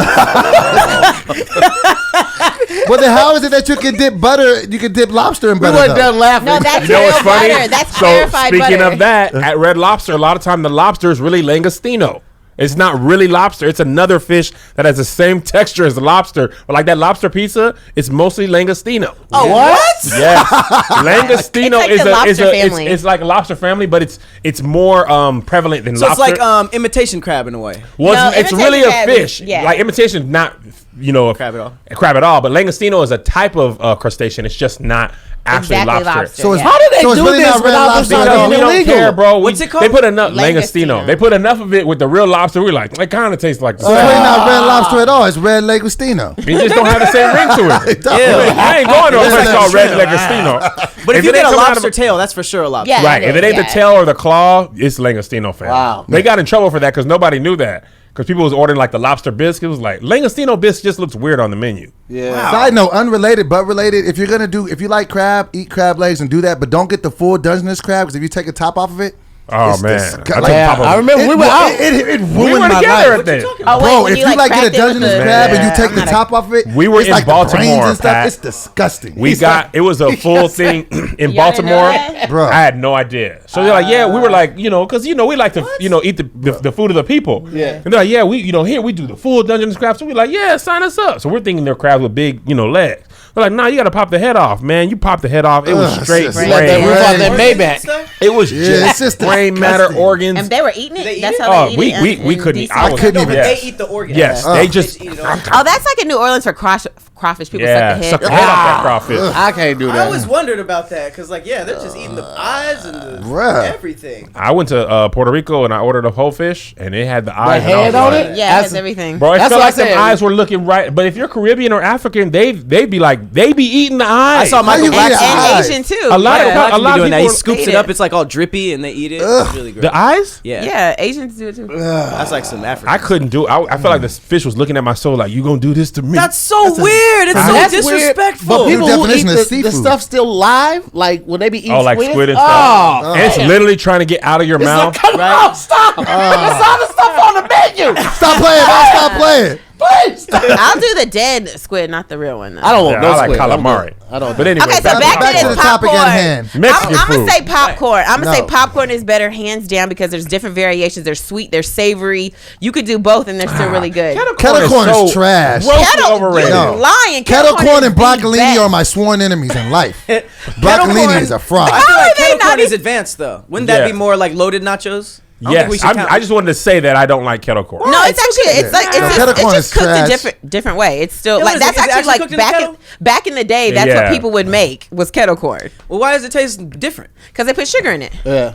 Well, then how is it that you can dip butter? You can dip lobster in We butter. weren't though? done laughing. No, that's You know real what's funny? butter. That's So clarified speaking butter. of that, at Red Lobster, a lot of time the lobster is really langostino. It's not really lobster. It's another fish that has the same texture as the lobster. But like that lobster pizza, it's mostly langostino. Oh, what? Yes, langostino It's like is the lobster it's family. it's like a lobster family, but it's more prevalent than So lobster. it's like imitation crab in a way. Well, No, it's really a imitation crab is- fish. yeah. Like imitation, not Crab at all. Crab at all. But langostino is a type of crustacean. It's just not actually Exactly lobster. So it's yeah. How do they So it's do really this not red without lobster this at Because all. we being don't illegal? care, bro. What's it called? They put enough Langostino. langostino. They put enough of it with the real lobster. We're like, it kind of tastes like the So it's really same. not red lobster at all. It's red langostino. It just don't have the same ring to it. Ew. I ain't going to a It's place like called Red shrimp. Langostino. But if you it ain't get a coming out of lobster tail, that's for sure a lobster. Yeah. Right. If it ain't the Yeah. tail or the claw, it's langostino, fam. Wow. They got in trouble for that because nobody knew that. Because people was ordering like the lobster bisque. It was like langostino bisque just looks weird on the menu. Yeah. Side note, unrelated but related. If you're gonna do, if you like crab, eat crab legs and do that, but don't get the full Dungeness crab because if you take a top off of it, Oh man, disgusting. I remember we were out. It ruined we were my together life. at that. Oh, Bro, when if you like get a Dungeness crab and you take the top off of it, We were it's in like the brains Baltimore, and stuff. Pat. It's disgusting. It was a full thing in Baltimore. Bro. I had no idea. So they're like, yeah, we were like, because we like to, eat the food of the people. Yeah. And they're like, yeah, we, here we do the full Dungeness crab. So we're like, yeah, sign us up. So we're thinking they're crabs with big, legs. They're like, nah, you got to pop the head off, man. You pop the head off. It was straight it's We just let that brain. roof off that Maybach. It was it's just brain matter, disgusting. organs. And they were eating it. They eat That's it? how they eat it. we in couldn't eat. DC? I couldn't No, even. but they Yes. eat the organ. Yes, Oh. they just. They eat it. Oh, that's like in New Orleans for crawfish. People Yeah, suck the suck head. the head off that crawfish. I can't do I that. always wondered about that because, they're just eating the eyes and the Bruh. everything. I went to Puerto Rico and I ordered a whole fish and it had the eyes. and I head was on like, it? Yeah, it That's- has everything. Bro, it That's felt what I like them said. eyes were looking right. But if you're Caribbean or African, they be like, they be eating the eyes. I saw Michael you Black. eat And eyes. Asian too. A lot of- Yeah. a lot doing that. He people scoops eat it it. up. It's like all drippy, and they eat it. It's really great. The eyes? Yeah, Yeah, Asians do it too. that's like some African. I couldn't do it. I felt like the fish was looking at my soul like, you gonna do this to me? That's so weird. It's so That's weird, disrespectful. But people who definition eat of the seafood. stuff still live, like when they be eating like squid and stuff. Oh, And it's literally trying to get out of your it's mouth. like, come on, stop. It's all the stuff on the menu. Stop playing, bro. Stop playing. Please stop. I'll do the dead squid, not the real one. Though. I don't want Yeah, no I like squid. calamari. I don't. But anyway, Okay, so back back to to this the topic popcorn. at hand. Mexican I'm gonna food. say popcorn. I'm gonna say No. popcorn is better, hands down, because there's different variations. There's sweet, there's savory. You could do both, and they're still really good. Kettle corn is trash. grossly Kettle, overrated. you No. lying. Kettle corn is and the broccolini best. are my sworn enemies in life. Kettle Broccolini corn- is a fraud. I feel How like are they kettle not corn is even- advanced though. Wouldn't that Yeah. be more like loaded nachos? I don't think we Yes, should count I just wanted to say that I don't like kettle corn. No, it's actually it's like No, kettle it's corn just is cooked a trash. different way. It's still Yeah, like what is it? that's Is it actually actually like cooked in a kettle? back in the day. That's Yeah. what people would make was kettle corn Well, why does it taste different? because they put sugar in it. Yeah.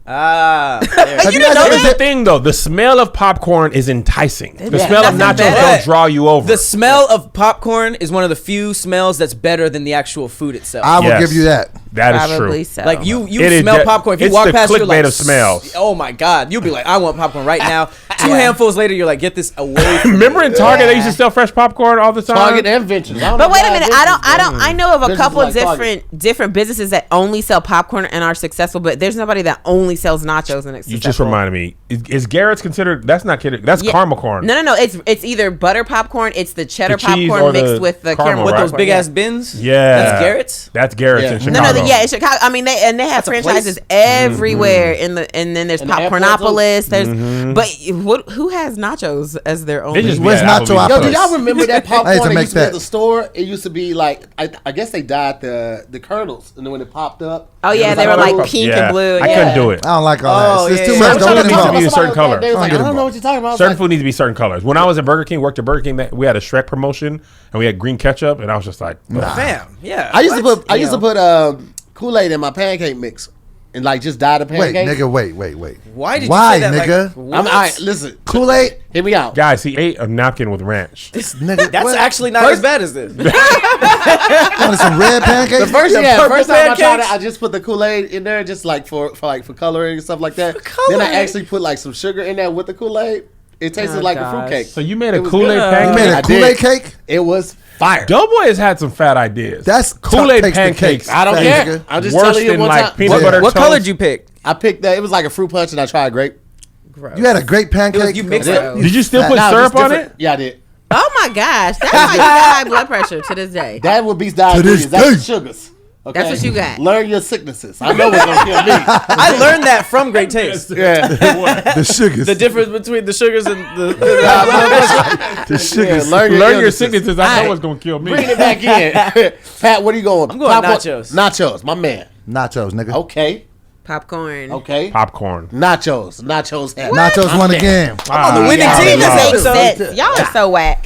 Ah, there. Have you didn't guys know ever Here's the thing, though. The smell of popcorn is enticing. The Yeah, smell of nothing nachos better. don't draw you over. The smell of popcorn is one of the few smells that's better than the actual food itself. I will Yes. give you that. That is Probably true. so. Like you It is smell ju- popcorn. If you it's walk the past, you're clickbait like, of smells. Oh my god! You'll be like, I want popcorn right now. Two handfuls later, you're like, get this away. From Remember me. in Target they used to sell fresh popcorn all the time? Target and Ventures. I don't But know wait why a minute, Ventures I don't. know of a Ventures couple like of Target. different businesses that only sell popcorn and are successful, but there's nobody that only sells nachos and it's You successful. just reminded me. Is Garrett's considered? That's not kidding. That's Yeah. caramel corn. No. It's either butter popcorn, it's the cheddar The cheese or popcorn the mixed with the caramel, caramel With right? those popcorn, big yeah. ass bins. Yeah, That's Garrett's. That's Garrett's Yeah. in Chicago. No, in Chicago. I mean, and they have That's a franchises place? everywhere and then there's And the airport Popcornopolis. There's who has nachos as their own? They just Where's be at Nacho Applebee's. Yo, Applebee's? do y'all remember that popcorn to that make used to be at that. the store? It used to be like I guess they dyed the kernels, and then when it popped up, Oh it yeah, was they were like purple. pink Yeah. and blue. I yeah. couldn't do it. I don't like all Oh, that. It's yeah, too yeah. much. I'm Don't trying get to talk involved. Be a about certain somebody color. They was Don't like, get I don't know what involved. you're talking about. I was Certain like, food needs to be certain colors. When I was at Burger King, worked at Burger King, we had a Shrek promotion, and we had green ketchup, and I was just like, Bam. Yeah. I used to What? put Kool-Aid in my pancake mix and like just dye the Wait, pancake. nigga, wait. Why did Why, you say that? nigga? Like, what? I'm all right. Listen, Kool-Aid? hear me out. guys, he ate a napkin with ranch. This nigga. That's what? actually not as bad as this. Wanted some red pancakes? The first, purple first time I tried pancakes? it, I just put the Kool-Aid in there, just like for coloring and stuff like that. Then coloring? I actually put like some sugar in there with the Kool-Aid. It tasted Oh, like a gosh. fruitcake. So you made a It was Kool-Aid good. You pancake? made I a did. Kool-Aid cake? It was fire. Doughboy has had some fat ideas. That's Kool-Aid takes the pancakes. cake. I don't Fat care. nigga. I'm just Worse telling you than one like time. peanut butter What toast. color did you pick? I picked that. It was like a fruit punch, and I tried grape. You had a great pancake. you mixed it? Did you still put Nah, syrup just on different. it? Yeah, I did. Oh my gosh, that's why you got high blood pressure to this day. That would be diabetes. this That's day. the sugars. Okay? That's what you got. Learn your sicknesses. I know what's gonna kill me. I learned that from Great Taste. Yeah, The sugars. The difference between the sugars and the The sugars. learn your Learn your illnesses. sicknesses. I know Alright. what's gonna kill me. Bring it back in. Pat, what are you going? I'm going nachos. Nachos, my man. Nachos, nigga. Okay, Popcorn. okay. Popcorn. Nachos have Nachos won again. I'm on the winning yeah, team yeah. this Makes episode. sense. Y'all are so whack.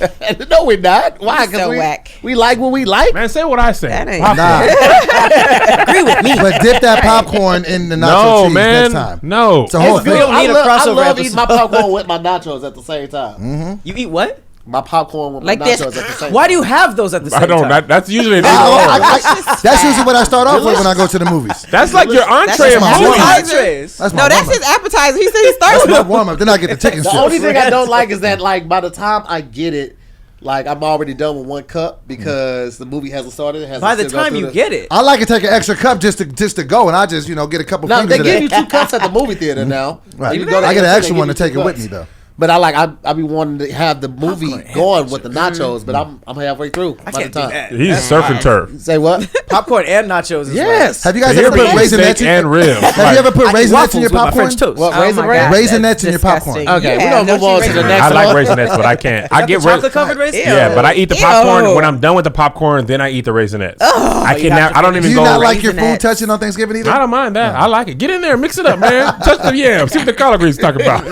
No, we're not. Why? You're so we, whack. we like what we like. Man, say what I say. That ain't- Popcorn. Nah. Agree with me. But dip that popcorn in the nacho No, cheese man. next time. No. It's a whole It's thing. good. don't need a I crossover love eating my episode. popcorn with my nachos at the same time. You eat what? My popcorn with Like my this. nachos at the same time. Why do you have those at the same I don't. time? That's usually That's usually what I start off with when I go to the movies. that's like your entree of just my movies. warm-up. Entrees. That's my No, that's warm-up. his appetizer. He said he starts That's my with. warm up. Then I get the chicken The strips. only thing I don't like is that, like, by the time I get it, Like I'm already done with one cup because the movie hasn't started. It hasn't By the still gone time through you get it, I like to take an extra cup just to go, and I just get a couple. No, fingers they of give that. you 2 cups at the movie theater now. Right. You go to I get an AMC, extra they one to give you take 2 it with cups. me though. But I be wanting to have the movie going with the nachos, but I'm halfway through by the can't do time. that. He's surfing turf. Say what? popcorn and nachos. Is Yes. Have you guys Here ever put put raisinets steak and ribs. Have you ever put I eat raisinets in waffles your with my popcorn? French toast. What, Oh raisin my bread? God, Raisinets that's in your popcorn. disgusting. Okay, we're Yeah, gonna move don't on you to the raisin- next I like one. raisinets, but I can't. I get chocolate covered raisin. Yeah, but I eat the popcorn when I'm done with the popcorn. Then I eat the raisinets. I can now. I don't Do even you go. not like your food Raisinets. touching on Thanksgiving either? I don't mind that. I like it. Get in there, mix it up, man. Touch the yams. See what the collard greens talking about.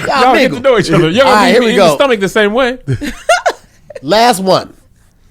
Y'all get to know each other. Y'all All right, gonna here be we in the go. stomach the same way. Last one.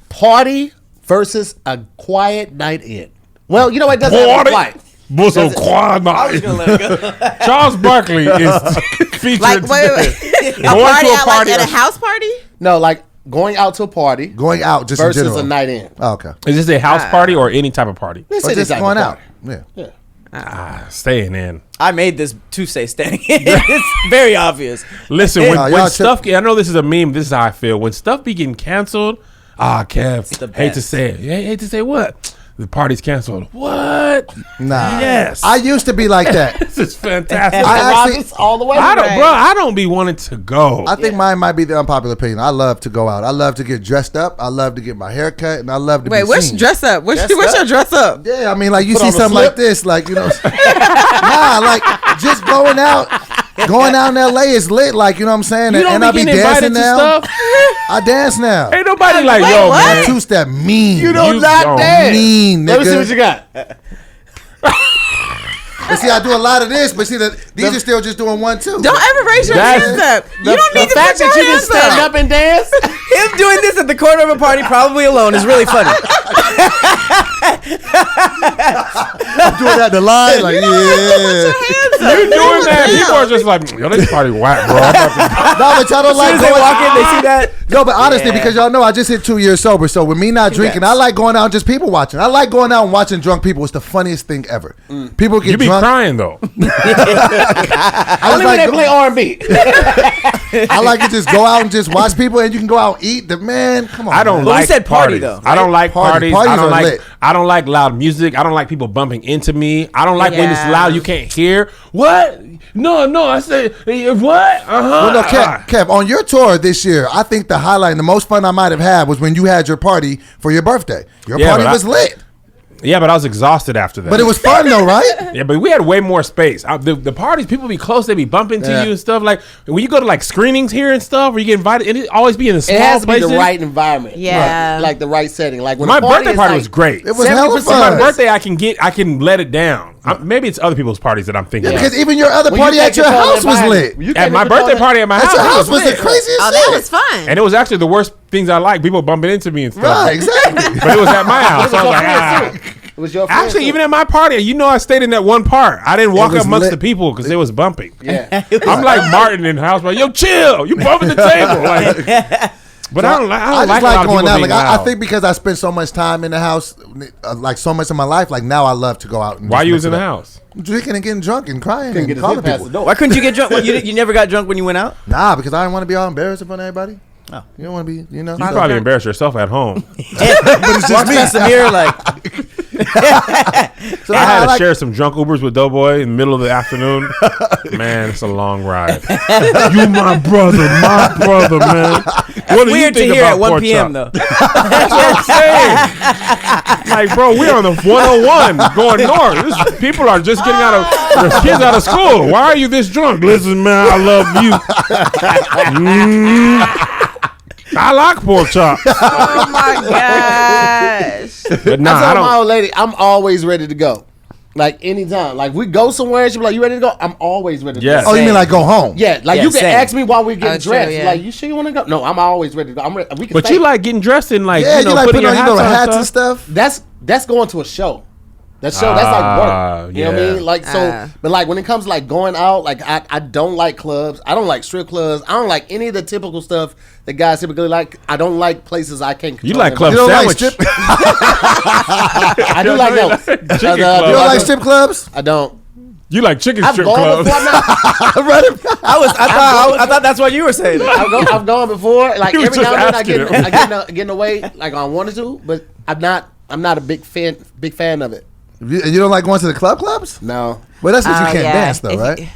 Party versus a quiet night in. Well, you know what? It doesn't have to be quiet. Busso quad night. Charles Barkley is featured Like, wait. today. A Going party to a out, party like at a house party? No, like going out to a party Going out just in versus general. a night in. Oh, okay. Is this a house party or any type of party? Let's Or say just this going type of out. party. Yeah. Staying in. I made this to say staying. It's very obvious. Listen, Nah, when y'all stuff, I know this is a meme. This is how I feel. When stuff be getting canceled, Kev, the hate to best. say it. Hate to say what? The party's canceled. What? Nah. Yes. I used to be like that. This is fantastic. I actually, Rogers all the way. I don't be wanting to go. I think mine might be the unpopular opinion. I love to go out. I love to get dressed up. I love to get my hair cut, and I love to Wait, be what's seen. dress up? What's your dress up? Yeah, I mean, like you Put see on a something slip? like this, like nah, like just going out in LA is lit, like you know what I'm saying. You don't and be I be getting dancing invited to now. stuff. I dance now. Ain't nobody like, Wait, yo, what? man. Two-step mean. You don't You not don't dance. mean, Let me see nigga. what you got. But see, I do a lot of this, but see, these are still just doing 1, 2. Don't ever raise your That's- hands up. You don't need The to fact put your that you can hands stand up. up and dance. Him doing this at the corner of a party, probably alone, is really funny. I'm doing that in the line, like Put yeah. your hands up. You doing that? People are just like, yo, this party whack, bro. I'm about to- No, but y'all don't As like soon as they going walk in, they see that. No, but honestly, Yeah. because y'all know I just hit 2 years sober, so with me not drinking, I like going out and just people watching. I like going out and watching drunk people. It's the funniest thing ever. People get You be drunk. crying though. I Only just when they like play R&B. I like to just go out and just watch people, and you can go out and eat. The man, come on. I don't man. But we like said party, parties. though, I don't like Party. parties. Parties I don't are like. lit. I don't like loud music. I don't like people bumping into me. I don't like when it's Yeah. loud you can't hear. What? No. I said what? Well, no, Kev, on your tour this year, I think the highlight and the most fun I might have had was when you had your party for your birthday. Your Yeah, party but was lit, Yeah, but I was exhausted after that. but it was fun though, right? Yeah, but we had way more space. The parties, people be close, they be bumping to Yeah. you and stuff. Like when you go to like screenings here and stuff, where you get invited, and it always be in the small It has to be places. the right environment. Yeah. Like the right setting. Like when My a party birthday is party like was great. It was hella 70% fun. My birthday, I can let it down. Maybe it's other people's parties that I'm thinking. Yeah, of. because even your other When party you at your can't control house the was environment, lit. you At can't my control birthday that. party at my At house, your it house was the lit. craziest Oh, shit. that was fun. And it was actually the worst things I like. People bumping into me and stuff. Right, exactly. But it was at my house. It So I was was your like, friends, too. It was your friends, Actually, too. even at my party, I stayed in that one part. I didn't walk was up amongst lit. the people because it was bumping. Yeah. I'm like Martin in the house, like, yo, chill. You bumping the table. Like, but I don't like a I lot just of like people going out. being Like I loud. think because I spent so much time in the house, like so much of my life, like now I love to go out. And Why just you mix was in it the up. house? Drinking and getting drunk and crying Couldn't and get his calling head past people. the door. Why couldn't you get drunk? What, you never got drunk when you went out? Nah, because I didn't want to be all embarrassed in front of everybody. Oh. You don't want to be, you know. You probably embarrass yourself at home. but it's just Walk me. past the mirror like, So I had to like, share some drunk Ubers with DoBoy in the middle of the afternoon. Man, it's a long ride. You my brother, man. What do you weird to think hear about at 1 pork p.m. chop? though. That's what I'm saying. Like, bro, we're on the 101 going north. People are just getting their kids out of school. Why are you this drunk? Listen, man, I love you. I like pork chops. Oh my gosh. But nah, I I tell my don't. old lady, I'm always ready to go. Like anytime. Like we go somewhere and she be like, you ready to go? I'm always ready to Yes. go. oh, you mean like go home? Yeah, like Yeah, you can same. ask me while we're getting Oh, true, dressed. yeah. Like, you sure you want to go? No, I'm always ready to go. I'm ready. We can But stay. you like getting dressed in like, Yeah, you know, like putting putting your on your hats little on hats and stuff. That's going to a show. That show, that's like work. You know what I yeah. mean? Like so, but like when it comes to like going out, like I don't like clubs. I don't like strip clubs. I don't like any of the typical stuff that guys typically like. I don't like places I can't. You control like them. club You don't like sandwich. strip? I do like those. Chicken You club. don't like strip clubs? I don't. You like chicken I've strip gone clubs. before. I thought that's what you were saying. I've gone before. Like He was every just now and then asking him. I get away like I wanted to, but I'm not a big fan of it. You don't like going to the clubs? No. Well, that's because you can't yeah. dance, though, If- right?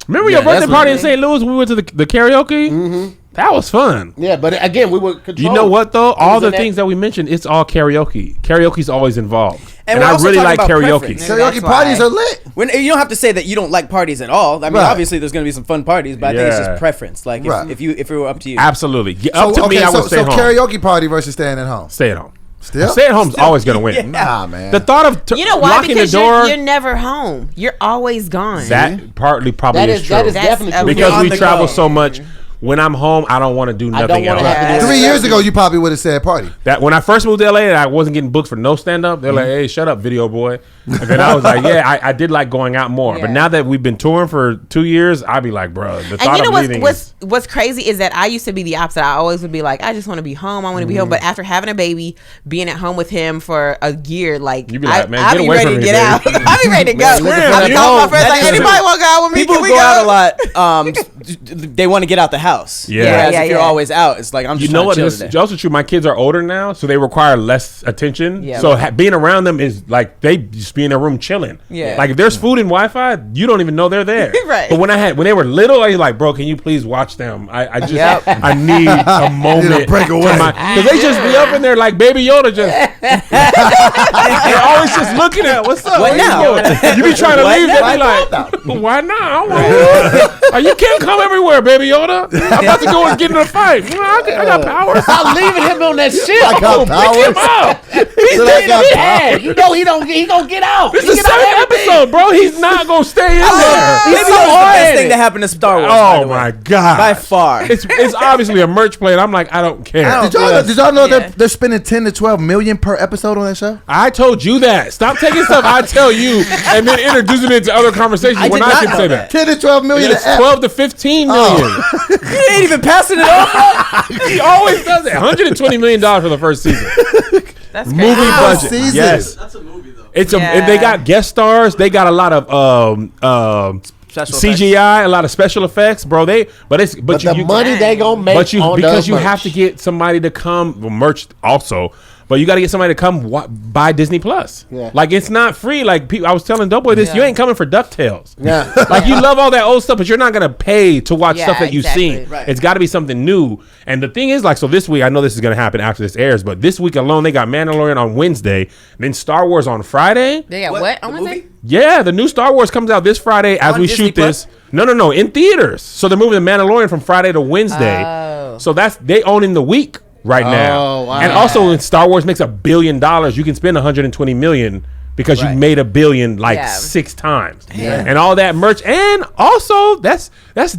Remember Yeah, your birthday that's party in what- St. Louis when we went to the karaoke? Mm-hmm. That was fun. Yeah, but again, we were controlled. You know what though? All the in that- things that we mentioned, it's all karaoke. Karaoke's always involved, And and we're I also really talking like about karaoke. preference. Karaoke That's parties why. are lit. You don't have to say that you don't like parties at all. I mean, Right. obviously, there's going to be some fun parties, but I think it's Yeah. just preference. Like, Right. if it were up to you. Absolutely. Up to me, I would stay so home. karaoke party versus staying at home. Stay at home. Still? Stay at home's always gonna win. Nah, man. The thought of You know why? locking Because the door. you're never home. You're always gone. That partly probably That is is true. that is That's definitely a true. because on we the travel go. so much. When I'm home, I don't want to do I don't nothing want else. to have to do 3 it. years ago, you probably would have said party. That when I first moved to LA and I wasn't getting booked for no stand up, they're like, "Hey, shut up, video boy." And then I was like, "Yeah, I did like going out more." But Yeah. now that we've been touring for 2 years, I'd be like, "Bro, the And thought you know of leaving." what's crazy is that I used to be the opposite. I always would be like, I just want to be home. I want to be home. But after having a baby, being at home with him for a year, like You be like, man, I'll get be away ready from to me, get out. baby. I'll be ready to go. Man, looking for I'll be that calling my home. friends That like, is anybody true. want to go out with me? People Can who we go go out a lot, they want to get out the house. Yeah. Whereas Yeah, if you're yeah. always out, it's like, I'm You just know trying what? to chill It's today. also true. My kids are older now, so they require less attention. Yeah. So being around them is like they just be in a room chilling. Yeah. Like if there's food and Wi-Fi, you don't even know they're there. Right. But when they were little, I was like, bro, can you please watch them? I just Yep. I need a moment. break away. Because they just be up in there like Baby Yoda, just they're always just looking at what's up. What Where now? You going? You be trying to What leave, now? they be like, why not? I want you can't come everywhere, Baby Yoda. I'm about to go and get in a fight. You know, I got powers. Stop leaving him on that shit. I got Pick him powers. up. He's So I got dating me. Yeah, you know he gonna get out. This He is get the out same everything. episode, bro. He's not gonna stay in there. Maybe so that was the best hard-headed. thing that happened to Star Wars. by Oh the way. my god! By far. it's obviously a merch play. And I'm like, I don't care. Did y'all know Yeah. they're spending 10 to 12 million per episode on that show? I told you that. Stop taking stuff I tell you and then introducing it to other conversations I when did I not can know say that. that. 10 to 12 million. It's an ep. 12 to 15 million. You ain't even passing it off. He always does it. $120 million for the first season. That's Movie crazy. budget. season. Yes. That's a movie though. It's a. Yeah. They got guest stars. They got a lot of Special CGI, a lot of special effects, bro. But The money they gonna make But on because the you merch. have to get somebody to come, well, merch also, but you got to get somebody to come buy Disney Plus. Yeah. Like it's not free. Like I was telling DoBoy this, Yeah. you ain't coming for DuckTales. Yeah. Like you love all that old stuff, but you're not gonna pay to watch Yeah, stuff that you've exactly. seen. Right. It's got to be something new. And the thing is, like, so this week, I know this is gonna happen after this airs, but this week alone, they got Mandalorian on Wednesday, then Star Wars on Friday. They got What? what? The I want to say. movie? Yeah, the new Star Wars comes out this Friday as On we Disney shoot this. No, in theaters. So they're moving the Mandalorian from Friday to Wednesday. Oh. So they own in the week right now. Oh, wow. And also, when Star Wars makes $1 billion, you can spend 120 million because Right. you made $1 billion like Yeah. 6 times, and all that merch. And also, that's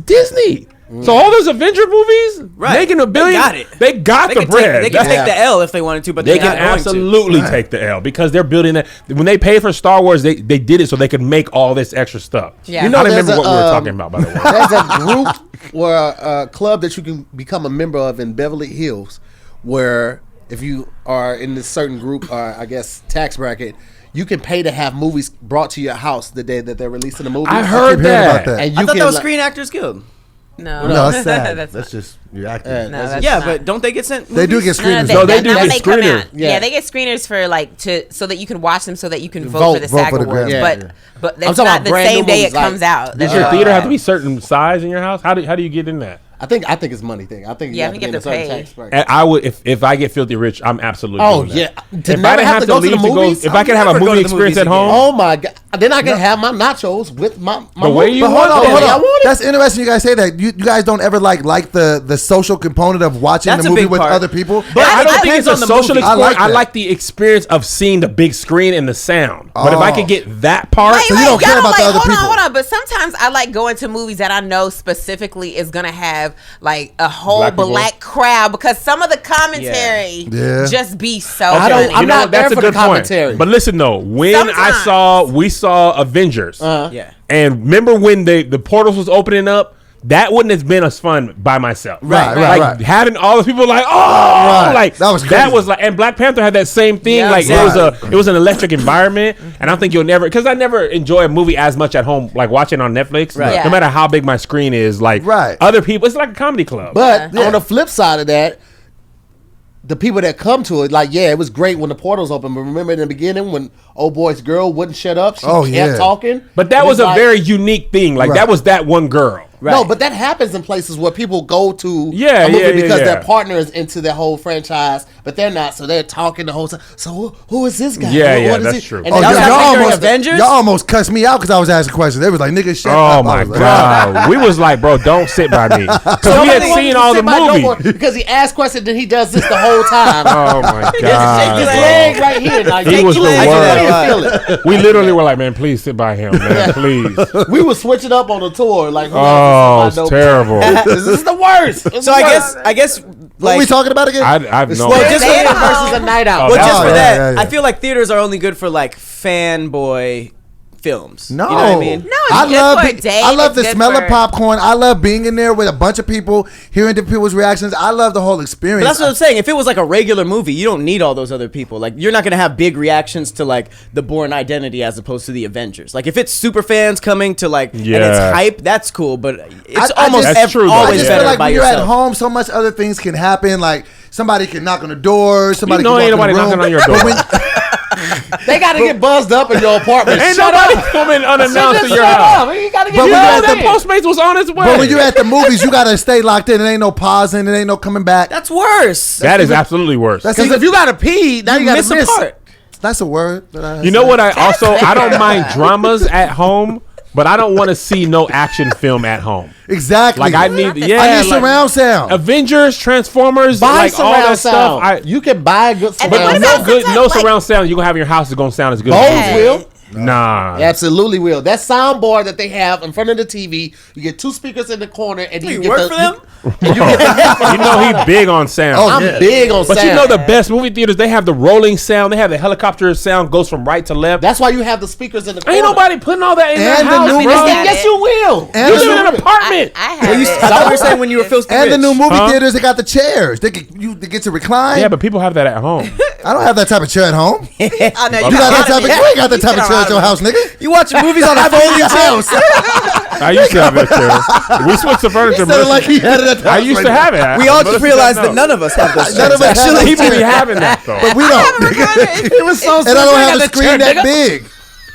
Disney. So all those Avenger movies Right. making $1 billion, They got it. they got the Can bread. They can That's- take the L if they wanted to, but they they're can not going to. absolutely take the L because they're building that. When they paid for Star Wars, they did it so they could make all this extra stuff. Yeah. You know, I don't there's remember what we were a, talking about, by the way. There's a group or a club that you can become a member of in Beverly Hills, where if you are in this certain group, or I guess tax bracket, you can pay to have movies brought to your house the day that they're releasing the movie. I keep heard hearing that. about that. And you I thought can that was like- Screen Actors Guild. No, No, that's sad. That's That's just you're acting. Yeah, No, that's that's Yeah, not. but don't they get sent? They do movies? get screeners. No, they do when get they come screeners. out. Yeah. Yeah, they get screeners for like so that you can watch them, so that you can vote, Vote- for the vote SAG for the Awards. Grammys. Yeah. But I'm that's talking not about the brand same new day movies, it comes like- out. Does That's your all. theater have to be certain size in your house? How do you get in that? I think it's a money thing. I think Yeah, I have think to you be have in a to certain pay. tax bracket. And I would if I get filthy rich, I'm absolutely Oh doing yeah, that. to If I never didn't have to go to the movies. if I could have a never go movie to the experience movies at home, Oh my god! Then I can have my nachos with my The way movie. you But want hold on, it. hold I on. want it. That's interesting. You guys say that. You guys don't ever like the social component of watching That's the a movie big with part. other people. But I don't It think it's depends a on the social movie. I experience. like I that. like the experience of seeing the big screen and the sound. But if I could get that part, Wait, So you wait, don't care y'all about the like, other hold people. on, hold on. But sometimes I like going to movies that I know specifically is gonna have like a whole Black people? black crowd, because some of the commentary Yeah. just be so. I don't- funny. I'm not what? That's there a for the good point. commentary. But listen though, when Sometimes. we saw Avengers, Yeah. and remember when the portals was opening up, that wouldn't have been as fun by myself. Right. Having all the people like, like that was crazy. that was like, and Black Panther had that same thing. Yeah, like exactly. it was an electric environment, and I don't think you'll never, because I never enjoy a movie as much at home, like watching on Netflix. Right. Yeah. No matter how big my screen is, like other people, it's like a comedy club. But on the flip side of that, the people that come to it, like, it was great when the portals open. But remember in the beginning when old boy's girl wouldn't shut up? She kept talking. But that And was it's a like- very unique thing. Like that was that one girl. No, but that happens in places where people go to a movie because their partner is into their whole franchise, but they're not, so they're talking the whole time. So who is this guy? What is that's he? true. And Oh, then y'all almost cussed me out because I was asking questions. They was like, "Nigga, shut up." Oh my God, we was like, bro, don't sit by me, because we had seen all the movie. Because he asked questions, then he does this the whole time. Oh my His God, leg right here. Like, he was the worst. worst. We literally were like, man, please sit by him, man, please. We were switching up on the tour. Like, Oh, it's terrible. This is the worst. So I guess What are we talking about again? I've known. Well, just Stay at for, home. versus a night out. well, just for that, yeah. I feel like theaters are only good for like fanboy films. No, You know what I mean? No, it's good for a date. I love It's the good smell for- of popcorn. I love being in there with a bunch of people, hearing the people's reactions. I love the whole experience. But that's what I'm saying. If it was like a regular movie, you don't need all those other people. Like, you're not gonna have big reactions to like the Bourne Identity as opposed to the Avengers. Like, if it's super fans coming to like and it's hype, that's cool. But it's almost That's true, though. I always just better feel like by when you're yourself. at home, so much other things can happen. Like somebody can knock on the door. Somebody You know can ain't walk in nobody the room. knocking on your But door. when- They got to get buzzed up in your apartment. Ain't Shut nobody up. coming unannounced to Shut your house. up. You got to get But when you're at that the- Postmates was on its way. But when you're at the movies, you gotta stay locked in. It ain't no pausing. It ain't no coming back. That's worse. that is absolutely worse. That's Because if you got to pee, now you got miss to a miss. part. That's a word. That I You know said. what? I don't mind dramas at home, but I don't want to see no action film at home. Exactly. Like I need, I need surround sound. Avengers, Transformers, Buy like all surround that stuff. sound. You can buy a good And But then surround what sound. about no sometimes, like- surround sound you gonna have in your house is gonna sound as good. Bose as Yeah. will. Nah. Absolutely will. That soundboard that they have in front of the TV, you get two speakers in the corner, and You get work the, for them? You know he big on sound. Oh, I'm yeah. big on But sound. you know the best movie theaters, they have the rolling sound. They have the helicopter sound goes from right to left. That's why you have the speakers in the corner. Ain't nobody putting all that in their And the house, new bro. movie- Yes, you will. And You the live in new- an apartment. I have I it. thought you were saying when you were filthy And the rich. new movie Huh? theaters, they got the chairs. They get to recline. Yeah, but people have that at home. I don't have that type of chair at home. You Oh, no, got that type of. You ain't got that type of chair at your house, nigga. You watching movies on a folding house? I used to have that chair. We switched the furniture. Sounded like he had it at the I house used right to now. have it. We all Most just of realized them that none of us have those. None of us have those People be chairs. having that though. But we don't. nigga. It was so And I don't have a screen that big.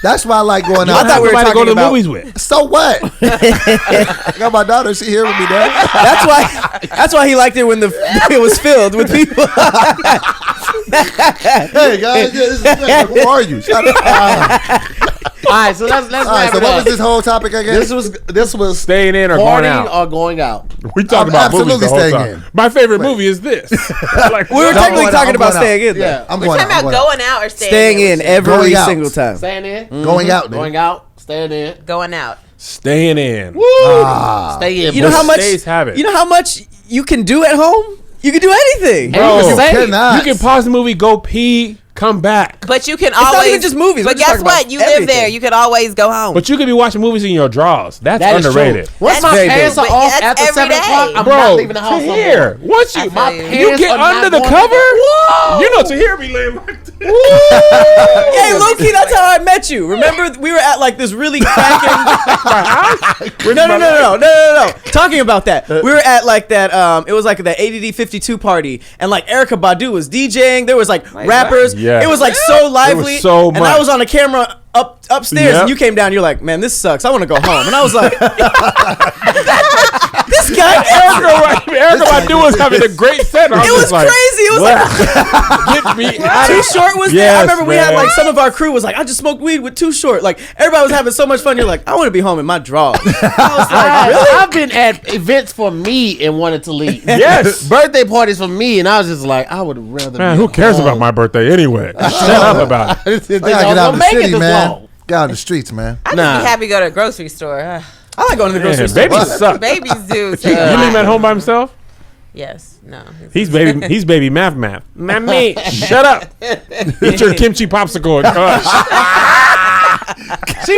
That's why I like going I out. thought we were Nobody to go to talking the about- movies with. So what? I got my daughter. She here with me, Dad. That's why he liked it when it was filled with people. Hey guys, who are you? Shut up. All right, so let's All right, wrap so it what up. was this whole topic again? This was Staying in or going partying out. or going out. We talking I'm about movies absolutely the whole staying time. in. My favorite movie is this. Like, We were I'm technically going talking out. about I'm going staying in. Yeah. I'm We're going talking out. about going out or staying, Staying in every Going out. single time. Staying in, Going out. going Nigga. out, staying in. Going out. staying in. Stay in. You know how much? Stays have it. You know how much you can do at home? You can do anything. Bro, you You say- cannot. you can pause the movie, go pee, come back. But you can not always. even just movies. We're But just guess talking what? about You live everything. there. You can always go home. But you could be watching movies in your drawers. That's That is underrated. true. Once That's my very pants big. are off That's after every 7 day. o'clock, I'm Bro, not leaving the house no Tahir, more. once you My You you pants get are not under the going cover, Whoa! you know Tahir be laying like this. Hey, low key, that's how I met you. Remember, we were at like this really cracking. No. Talking about that, we were at like that. It was like that ADD 52 party, and like Erykah Badu was DJing. There was like rappers. Yeah. It was like so lively. so and I much. was on the camera upstairs, Yep. and you came down. You're like, man, this sucks. I want to go home. And I was like, this guy. Erykah Badu was having a great set. It was crazy. It was like Get me out Too of Short was there. Yes, I remember we had man. like some of our crew was like, I just smoked weed with Too Short. Like everybody was having so much fun. You're like, I want to be home in my drawers. I was like, I've been at events for me and wanted to leave. Yes. Birthday parties for me, and I was just like, I would rather. Man, be who cares home. about my birthday anyway? Shut up about it. They I gotta don't get out of the make it city, this man. long. Get out in the streets, man. I just Nah. be happy to go to a grocery store. I like going to the grocery Man, store. babies suck. Babies do. You leave him at home by himself? Yes. No. He's baby math. Mammy, shut up. Eat your kimchi popsicle and gosh. She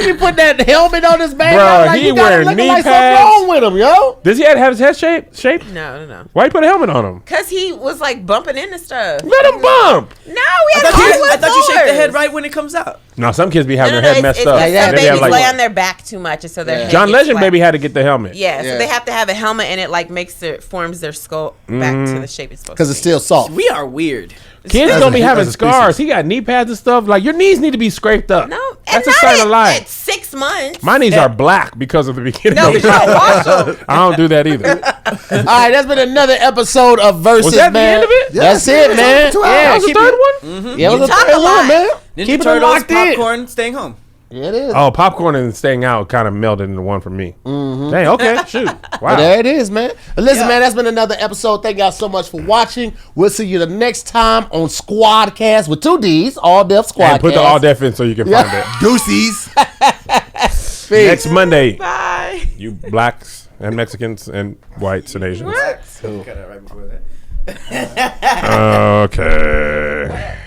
be putting that helmet on his back. Bro, like, he you gotta wearing look knee like pads. something wrong with him, yo. Does he have his head shape? No. Why you put a helmet on him? Cause he was like bumping into stuff. Let him bump. No, we had I thought you shake the head right when it comes out. No, some kids be having No, their head messed up. Some They have, babies like- lay on their back too much, and so their head John gets Legend flat. baby had to get the helmet. Yeah, Yeah. so they have to have a helmet, and it like forms their skull back to the shape it's supposed to. Because it's still soft. We are weird. Kids don't be having as a scars. He got knee pads and stuff. Like, your knees need to be scraped up. No, That's and a not sign of at life. 6 months. My knees are black because of the beginning. No, of you don't wash them. I don't do that either. All right, that's been another episode of Versus, Was that the man. end of it? That's it, man. Two Yeah, hours. That was the keep third it- one? Yeah, it was You a talk third a one, lot. man. Ninja Keep it Turtles, locked in. popcorn, staying home. Yeah, it is. Oh, popcorn and staying out kind of melded into one for me. Dang, okay, shoot. But Wow. there it is, man. But listen, Yeah. man, that's been another episode. Thank y'all so much for watching. We'll see you the next time on SquADcast with 2 Ds, All Deaf SquADcast. And put the all deaf in so you can find it. Deuces. Peace. Next Monday, Bye. you blacks and Mexicans and whites and Asians. Cut it right before that. Okay.